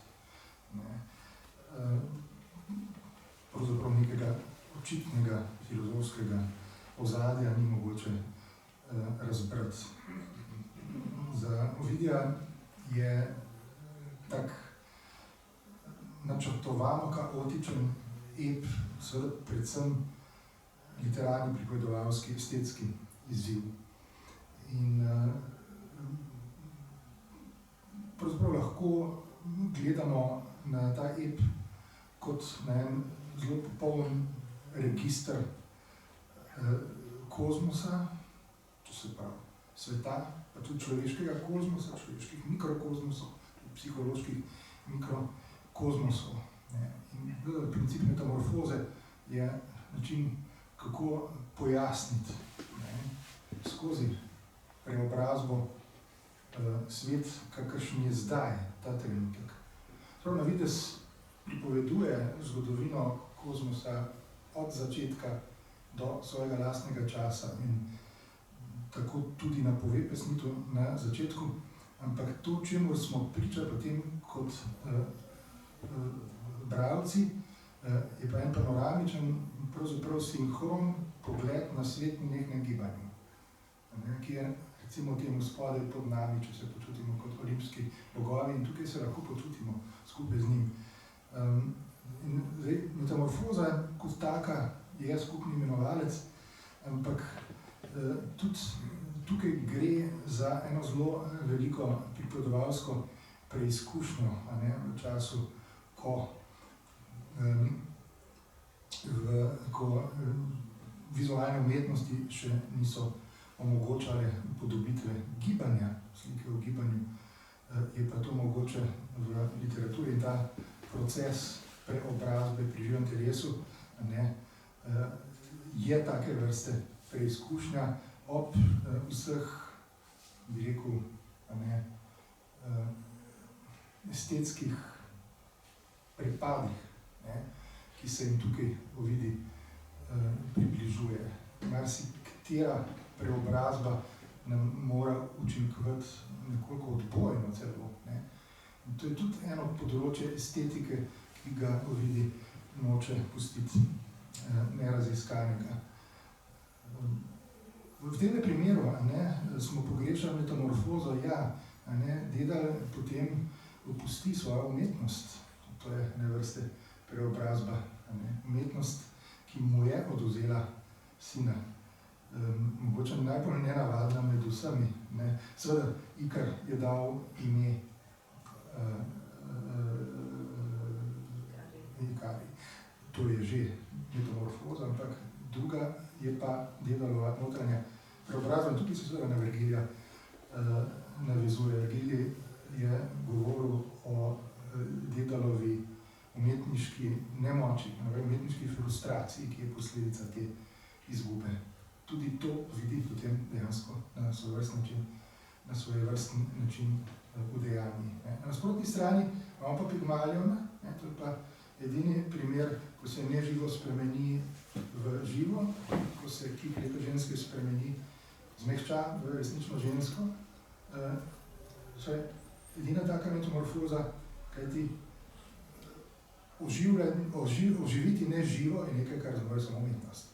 Pravzaprav nekega očitnega filozofskega ozadja ni mogoče razbrati. Za Ovidija je tak načrtovano kaotičen ep, seveda predvsem literarni, pripovedovalski, estetski izziv. In pravzaprav lahko gledamo na ta ep kot na en zelo popoln register kozmosa, to se pravi sveta, pa tudi človeškega kozmosa, človeških mikrokozmosov, psiholoških mikrokozmosov. In princip metamorfoze je način, kako pojasniti skozi preobrazbo svet, kakršen je zdaj, ta trenutek. Prav na videz pripoveduje zgodovino kozmosa od začetka do svojega lastnega časa in tako tudi napove pesnitev na začetku, ampak to, čemur smo priča potem kot bralci, je pa en panoramičen, pravzaprav sinhron pogled na svet v neknem gibanju, ki je recimo temu spodaj pod nami, če se počutimo kot olimpski bogovi in tukaj se lahko počutimo skupaj z njim. In zdaj, metamorfoza kot taka je skupni imenovalec, ampak tudi tukaj gre za eno zelo veliko pripovedovalsko preizkušnjo, v času, ko ko vizualne umetnosti še niso omogočale upodobitve gibanja, slike v gibanju, je pa to mogoče v literaturi in ta proces preobrazbe pri živem telesu, ne, je take vrste preizkušnja ob vseh, bi rekel, ne, estetskih prepadih, ne, ki se jim tukaj Ovidi približuje. Marsikatera preobrazba nam mora učinkovati nekoliko odbojno celo, ne. In to je tudi eno področje estetike, ki ga Ovidi noče pustiti neraziskanega. V tem primeru, ne, smo pogrešali metamorfozo, ja, ne, Dedal potem opusti svojo umetnost. To je ene vrste preobrazba, ne, umetnost, ki mu je odvzela sina. Mogoče najbolj nenavadna med vsemi, ne. Seveda, Ikar je dal ime Ikari. To je že metamorfoza, ampak druga je pa Dedalova notranja preobrazba. Tukaj se seveda na Vergilija navezuje. Vergilij je govoril o Dedalovi umetniški nemoči, umetniški frustraciji, ki je posledica te izgube. Tudi to vidi potem dejansko na svojevrsten način udejanji. Na nasprotni strani imamo pa Pigmaliona, to je pa edini primer, ko se neživo spremeni v živo, ko se kip lepe ženske spremeni, zmehča v resnično žensko. Edina taka metamorfoza, kajti oživiti neživo je nekaj, kar zmore samo umetnost.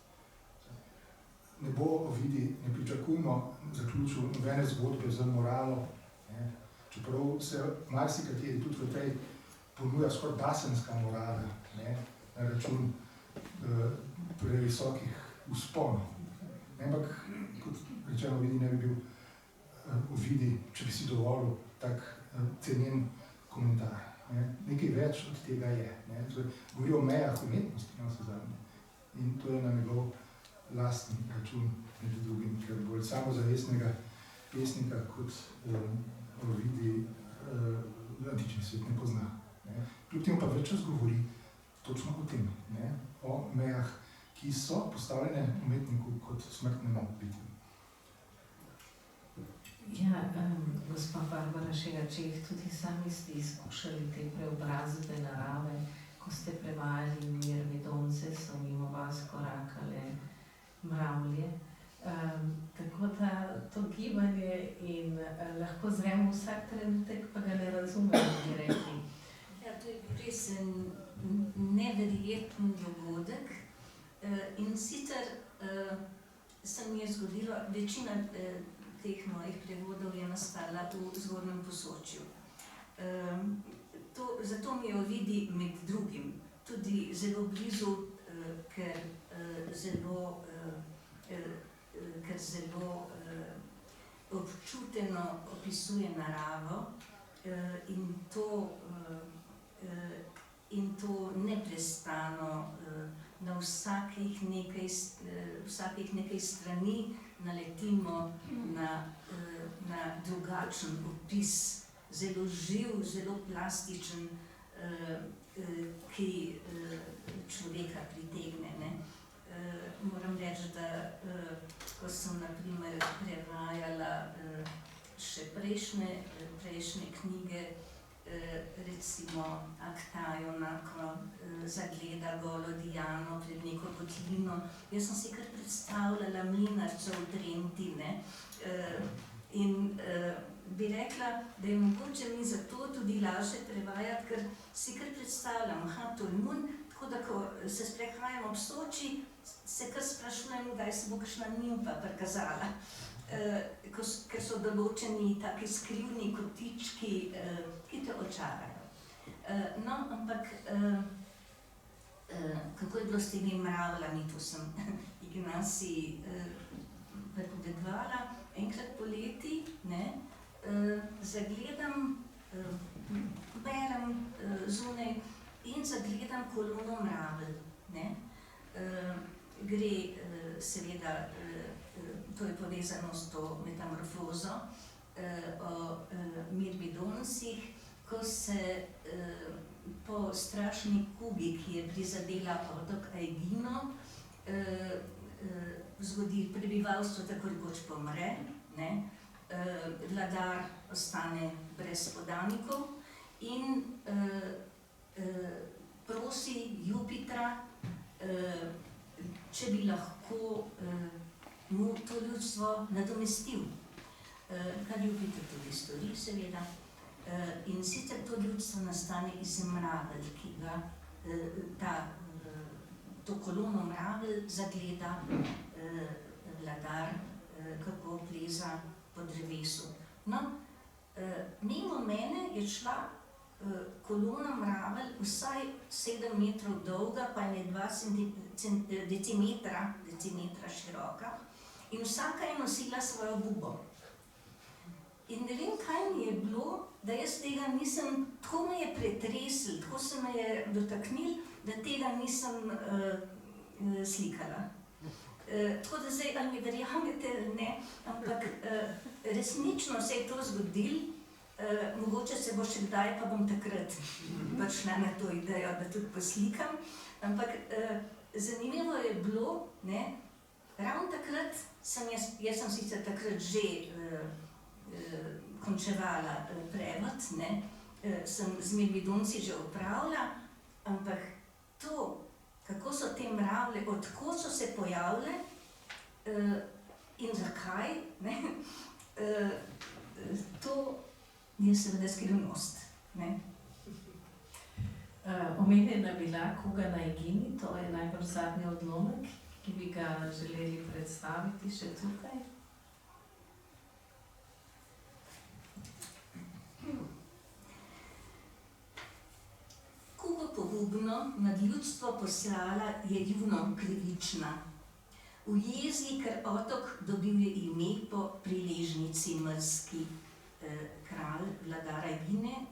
Ne bo Ovidi, ne pričakujmo zaključil nobene zgodbe z moralo, ne. Čeprav se marsikateri tudi v tej ponuja skoraj basenska morala, ne, na račun previsokih vzponov. Ampak, kot rečeno, Ovidi ne bi bil Ovidi, če bi si dovolil tak cenjen komentar. Ne. Nekaj več od tega je. Ne. Govori o mejah umetnosti, na vse zadnje. In to je na njegov lastni račun, med drugim, ker bolj samozavestnega pesnika kot Ovidi antični svet ne pozna. Ne. Kljub temu pa več čas govori točno o tem, ne, o mejah, ki so postavljene umetniku kot smrtnemu bitju. Ja, gospa Barbara Šega-Čeh, tudi sami ste izkušali te preobrazbe narave, ko ste prevajali Mirmidonce, so mimo vas korakale mravlje. Tako da to gibanje in lahko zremo vsak trenutek, pa ga ne razumemo, bi rekli. Ja, to je res neverjeten dogodek in sicer se mi je zgodilo, večina teh mojih prevodov je nastala v Zgornjem Posočju. Zato mi je Ovidi med drugim tudi zelo blizu, ker zelo občuteno opisuje naravo in to neprestano na vsakih nekaj strani naletimo na drugačen opis, zelo živ, zelo plastičen, ki človeka pritegne, ne. Moram reči, da ko sem na primer prevajala še prejšnje knjige, recimo Aktajona, ko zagleda golo Diano pred neko kotlino, jaz sem si kar predstavljala mlinarcev v Trenti, ne. In bi rekla, da je mogoče mi zato tudi lažje prevajati, ker si kar predstavljam, Tolmun, tako da ko se sprehajam ob Soči, se kar sprašujem, kdaj se bo kakšna nimfa prikazala. Ker so določeni taki skrivni kotički, ki te očarajo. No, ampak kako je bilo s temi mravljami, to sem Ignaciji prepovedovala, enkrat poleti, ne, zagledam, berem zunaj in zagledam kolono mravelj, ne. Gre seveda, to je povezano s to metamorfozo, o Mirmidoncih, ko se po strašni kugi, ki je prizadela otok Aegino, zgodi prebivalstvo tako rekoč pomre, ne? Vladar ostane brez podanikov in prosi Jupitra, če bi lahko mu to ljudstvo nadomestil. Kar Jupiter tudi stori, seveda. In sicer to ljudstvo nastane iz mravelj, ki ga to kolono mravelj zagleda vladar, kako pleza po drevesu. No, mimo mene je šla kolona mravelj vsaj 7 metrov dolga, pa je 2 decimetra široka, in vsaka je nosila svojo bubo. In ne vem, kaj mi je bilo, da jaz tega nisem, tako me je pretresel, tako se me je dotaknil, da tega nisem slikala. Tako da zdaj, ali mi verjamete ali ne, ampak resnično se je to zgodilo, mogoče se bo še kdaj, pa bom takrat prišla na to idejo, da tudi poslikam, ampak zanimivo je bilo, ne, ravno takrat jaz sem sicer takrat že končevala prevod, ne, sem z Mirmidonci že opravila, ampak to, kako so te mravlje, odkot so se pojavile in zakaj, ne, to je seveda skrivnost, ne. Omenjena bila kuga na Aegini, to je najbolj zadnji odlomek, ki bi ga želeli predstaviti še tukaj. Kugo pogubno nad ljudstvo poslala je Juno krivična. V jezi, ker otok dobil je ime po priležnici mrski. Kralj, vladar Aegine,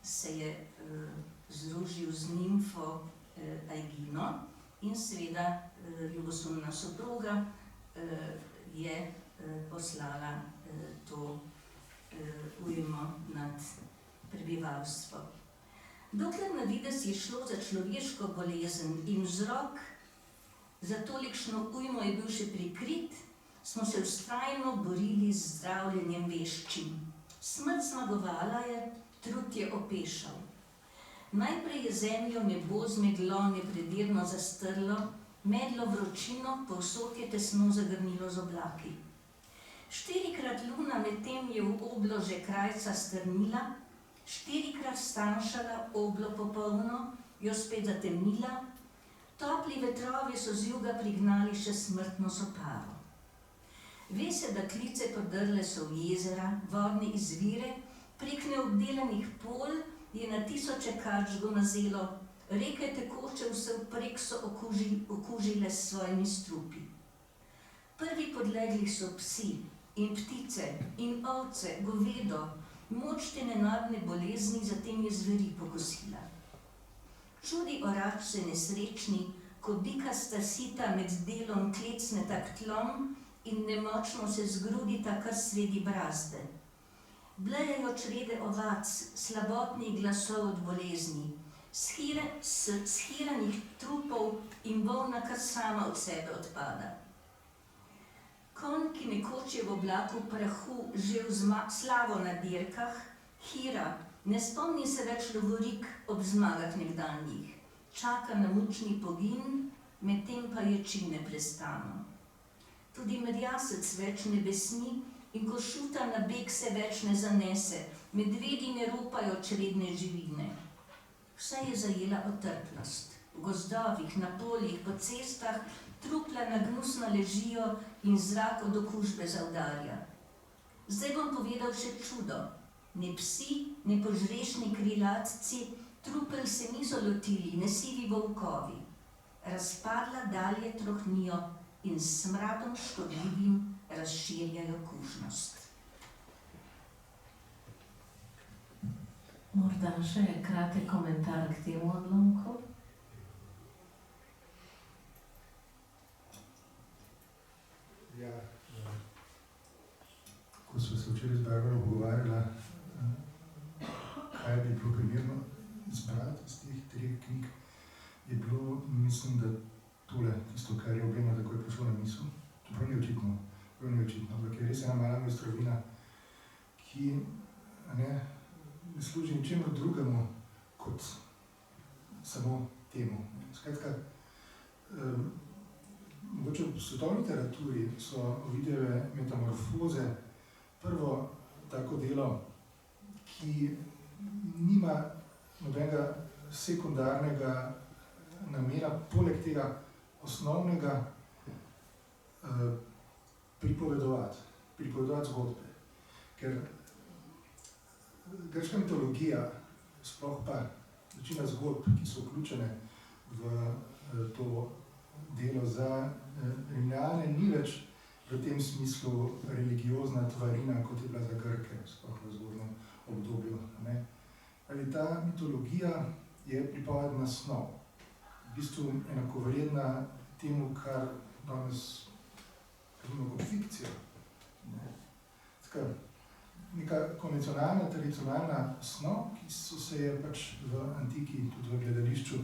se je združil z nimfo Aegino in seveda ljubosumna soproga je poslala to ujmo nad prebivalstvo. Dokler na videz je šlo za človeško bolezen in vzrok za tolikšno ujmo je bil še prikrit, smo se vztrajno borili z zdravljenjem veščin. Smrt zmagovala je, trud je opešal. Najprej je zemljo nebo z meglo nepredirno zastrlo, medlo vročino, povsod je tesno zagrnilo z oblaki. 4-krat luna medtem je v oblo že krajca strnila, 4-krat stanjšala oblo popolno, jo spet zatemnila, topli vetrovi so z juga prignali še smrtno soparo. Ve se, da klice podrle so v jezera, vodne izvire, prek neobdelanih polj je na tisoče kač gomazelo, reke tekoče vsevprek so okužile s svojimi strupi. Prvi podlegli so psi in ptice in ovce, govedo, moč te nenadne bolezni zatem je zveri pokosila. Čudi orač se nesrečni, ko bikasta sita med delom klecneta k tlom in nemočno se zgrudita kar sredi brazde. Blejejo črede ovac, slabotnih glasov od bolezni, shiranih trupov in volna kar sama od sebe odpada. Konj, ki nekoč je v oblaku prahu že slavo na dirkah, Hira, ne spomni se več lovorik ob zmagah nekdanjih, čaka na mučni pogin, medtem pa ječi neprestano. Tudi merjasec več ne besni in košuta na beg se več ne zanese, medvedi ne ropajo čredne živine. Vse je zajela otrplost. V gozdovih, na poljih, po cestah trupla nagnusno ležijo in zrak od okužbe zaudarja. Zdaj bom povedal še čudo. Ne psi, ne požrešni krilatci, trupel se niso lotili, ne sivi volkovi. Razpadla dalje trohnijo in s smradom škodljivim razširjajo kužnost. Morda še kratek komentar k temu odlomku. ne služi ničemu drugemu kot samo temu. Skratka, mogoče v svetovni literaturi so Ovidijeve metamorfoze prvo tako delo, ki nima nobenega sekundarnega namena, poleg tega osnovnega pripovedovati zgodbe. Ker grška mitologija, sploh pa večina zgodb, ki so vključene v to delo za Rimljane, ni več v tem smislu religiozna tvarina, kot je bila za Grke, sploh v zgodnjem obdobju. Ne? Ali ta mitologija je pripovedna snov, v bistvu enakovredna temu, kar danes razumemo kot fikcijo. Neka konvencionalna, tradicionalna snov, ki so se je pač v antiki, tudi v gledališču,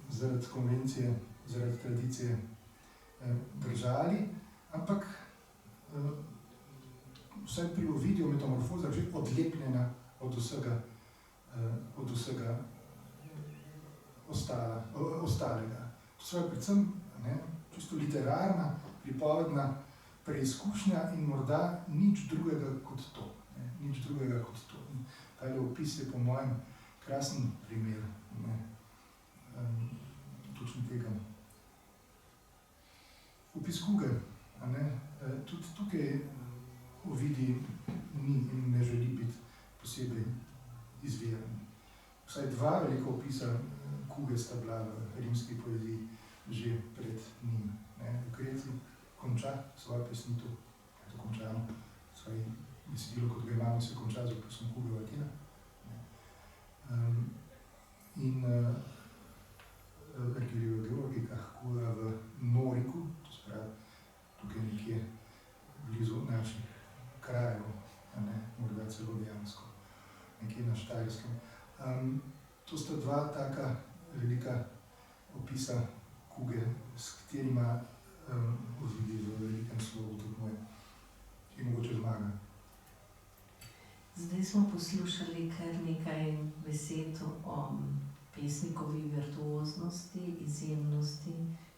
zaradi konvencije, zaradi tradicije držali, ampak vsaj pri Ovidiju metamorfoza že odlepljena od vsega ostalega. To se je predvsem čisto literarna, pripovedna preizkušnja in morda nič drugega kot to. Nič drugega kot to. Tale opis je po mojem krasen primer točno tega. Opis kuge. Tudi tukaj Ovidij ni in ne želi biti posebej izviren. Vsaj dva velika opisa kuge sta bila v rimski poeziji že pred njim. Lucreci konča svojo pesnitev, to končano, svoje besedilo, kot ga imamo, se konča z opisom kuge v Atenah. In Vergilijev v Georgikah, kuga v Noriku, to se pravi tukaj nekje blizu naših krajev, morda celo dejansko, nekje na Štajerskem. To sta dva taka velika opisa kuge, s katerima Ovidij v velikem slogu tekmuje in mogoče zmaga. Zdaj smo poslušali kar nekaj besed o pesnikovi virtuoznosti, izjemnosti,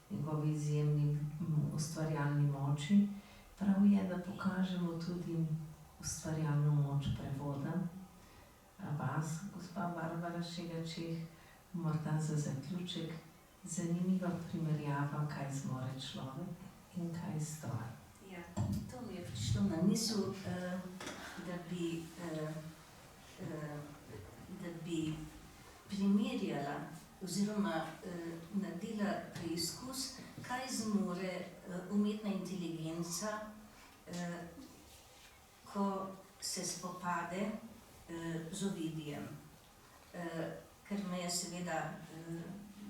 njegovi izjemni ustvarjalni moči. Prav je, da pokažemo tudi ustvarjalno moč prevoda. Vas, gospa Barbara Šegačeh, morda za zaključek zanimiva primerjava, kaj zmore človek in kaj stroj. Ja, to mi je prišlo na misel, da bi primerjala oziroma naredila preizkus, kaj zmore umetna inteligenca, ko se spopade z Ovidijem. Ker me je seveda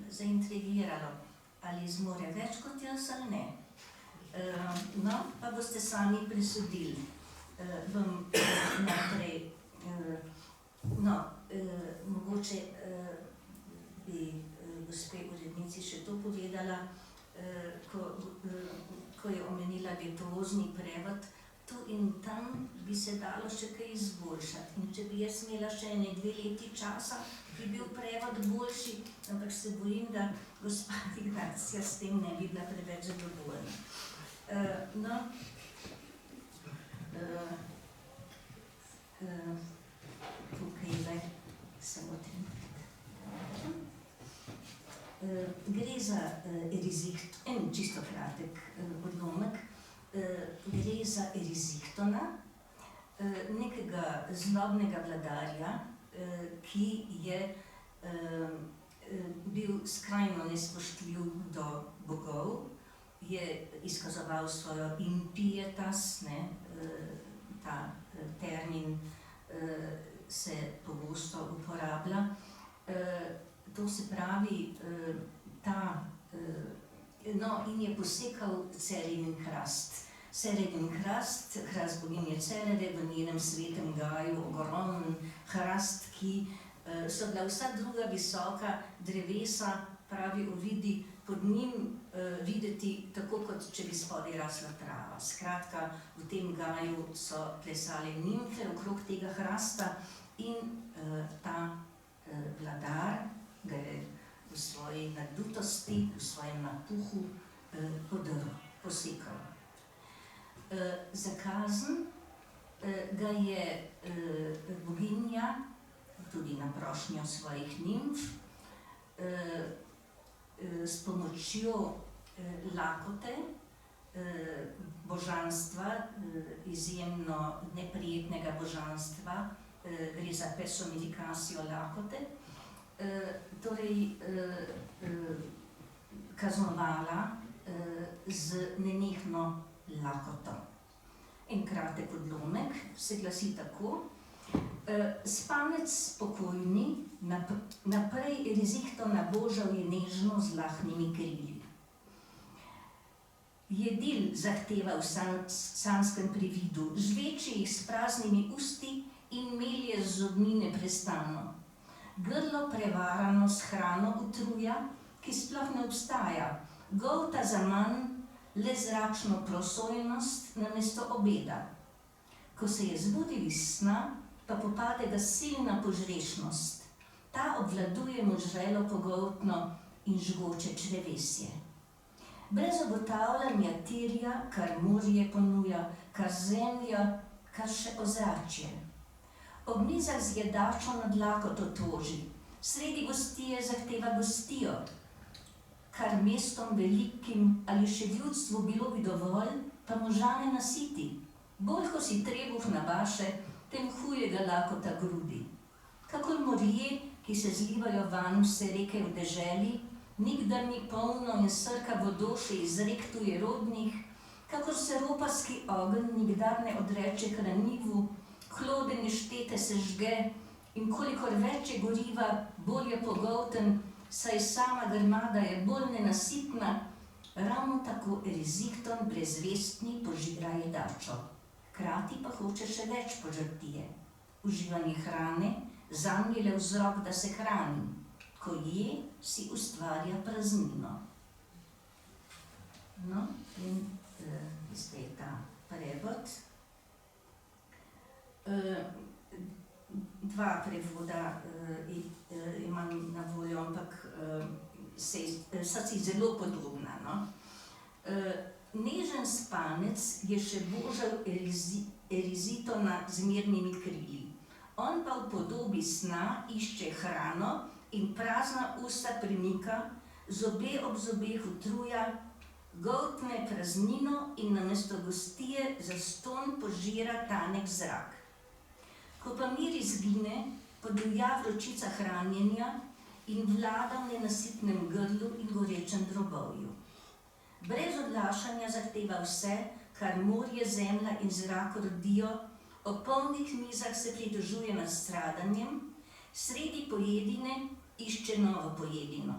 zaintrigiralo, ali zmore več kot jaz ali ne. No, pa boste sami presodili. Bom naprej, mogoče bi gospe urednici še to povedala, ko je omenila virtuozni prevod, tu in tam bi se dalo še kaj izboljšati. In če bi jaz imela še 2 leti časa, bi bil prevod boljši, ampak se bojim, da gospa Ignacija s tem ne bi bila preveč zadovoljna. Tukaj samo tem. Gre za en čisto kratek odlomek. Gre za Erizichtona, nekega zlobnega vladarja, ki je bil skrajno nespoštljiv do bogov, je izkazoval svojo impietas, ta termin se pogosto uporablja. To se pravi, in je posekal Cerenin hrast. Cerenin hrast, hrast boginje Cerere, v njenem svetem gaju, ogromen hrast, ki so bila vsa druga visoka drevesa, pravi Ovidij, pod njim videti tako, kot če bi spodaj rasla trava. Skratka, v tem gaju so plesale nimfe okrog tega hrasta in ta vladar ga je v svoji nadutosti, v svojem napuhu podrl, posekal. Za kazen ga je boginja, tudi na prošnjo svojih nimf, s pomočjo lakote, božanstva, izjemno neprijetnega božanstva, gre za personifikacijo lakote, torej kaznovala z nenehno lakoto. En kratek odlomek se glasi tako: spanec spokojni, naprej rizihto nabožal je nežno z lahnimi krili. Jedil zahteva v sanskem prividu, žveči jih s praznimi usti in melje z zobmi neprestano. Grlo prevarano s hrano utruja, ki sploh ne obstaja, golta zaman le zračno prosojnost namesto obeda. Ko se je zbudil iz sna, pa popade ga silna požrešnost. Ta obvladuje možrelo pogoltno in žgoče črevesje. Brez obotavljanja terja, kar morje ponuja, kar zemlja, kar še ozračje. Ob mizah z jedačo nad lakoto toži, sredi gostije zahteva gostijo, kar mestom velikim ali še ljudstvu bilo bi dovolj, pa moža ne nasiti. Bolj ko si trebuh nabaše, tem huje ga lakota grudi. Kakor morje, ki se zlivajo vanj vse reke v deželi, nikdar ni polno in srka vodoše iz rek tujerodnih, kakor se roparski ogenj nikdar ne odreče hranivu, hlode neštete se žge in kolikor več je goriva, bolj je pogolten, saj sama grmada je bolj nenasitna, ravno tako Erizikton brezvestni požigra jedačo. Hkrati pa hoče še več požrtije. Uživanje hrane zanj je le vzrok, da se hrani. Ko je, si ustvarja praznino. No, in zdaj je ta prevod. Dva prevoda imam na voljo, ampak sta si zelo podobna. No? Nežen spanec je še božal Erizitona z mirnimi krili. On pa v podobi sna išče hrano in prazna usta premika, zobe ob zobeh utruja, goltne praznino in namesto gostije zastonj požira tanek zrak. Ko pa mir izgine, podivja vročica hranjenja in vlada v nenasitnem grlu in gorečem drobovju. Brez odlašanja zahteva vse, kar morje, zemlja in zrak rodijo, ob polnih mizah se pridružuje nad stradanjem, sredi pojedine išče novo pojedino.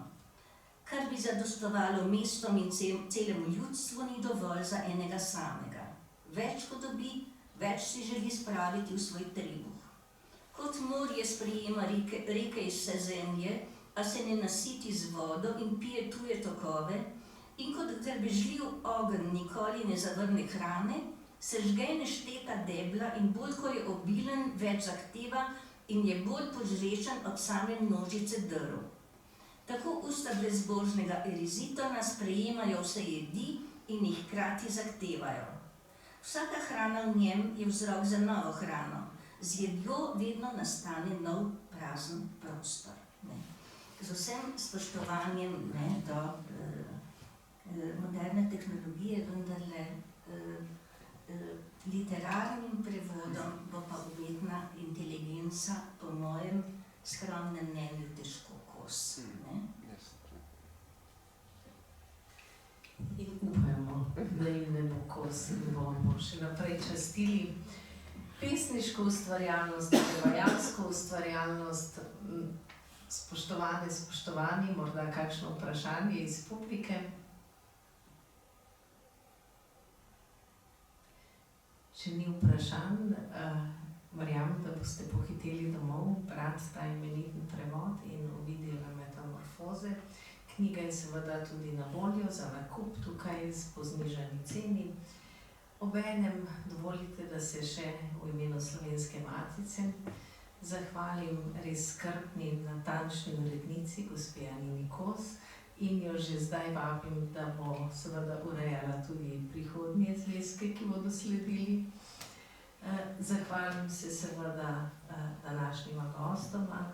Kar bi zadostovalo mestom in celemu ljudstvu, ni dovolj za enega samega. Več ko dobi, več si želi spraviti v svoj trebuh. Kot morje sprejema reke iz vse zemlje, a se ne nasiti z vodo in pije tuje tokove, in kot grbežljiv ogenj nikoli ne zavrne hrane, se žge nešteta debla in bolj ko je obilen, več zahteva in je bolj požrečen od same množice drv. Tako usta brezbožnega Erizitona sprejemajo vse jedi in jih hkrati zahtevajo. Vsaka hrana v njem je vzrok za novo hrano. Z jedjo vedno nastane nov prazen prostor. Ne. Z vsem spoštovanjem do moderne tehnologije, vendarle literarnim prevodom bo pa umetna inteligenca po mojem skromnem mnenju težko kos. In upajmo, da jim ne bo kos in bomo še naprej častili pesniško ustvarjalnost, prevajalsko ustvarjalnost. Spoštovane, spoštovani, morda kakšno vprašanje iz publike? Če ni vprašanj, verjamem, da boste pohiteli domov, brati ta imenitni prevod in Ovidijeve metamorfoze. Knjiga je seveda tudi na voljo za nakup tukaj po znižani ceni. Obenem dovolite, da se še v imenu Slovenske matice zahvalim res skrbni, natančni urednici, gospe Anini Kos, in jo že zdaj vabim, da bo seveda urejala tudi prihodnje zvezke, ki bodo sledili. Zahvalim se seveda današnjima gostoma,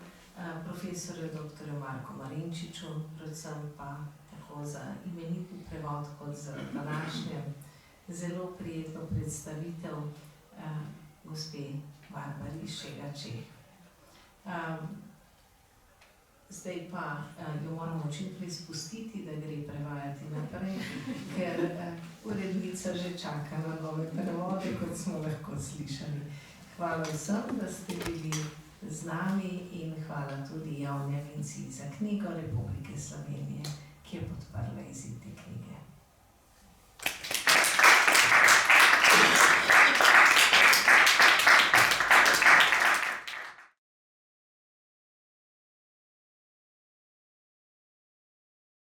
profesorju dr. Marku Marinčiču, predvsem pa tako za imenitni prevod kot za današnjo zelo prijetno predstavitev gospe Barbari Šega-Čeh. Zdaj pa jo moramo čim prej spustiti, da gre prevajati naprej, ker urednica že čaka na nove prevode, kot smo lahko slišali. Hvala vsem, da ste bili z nami, in hvala tudi Javni agenciji za knjigo Republike Slovenije, ki je podprla izid te knjige.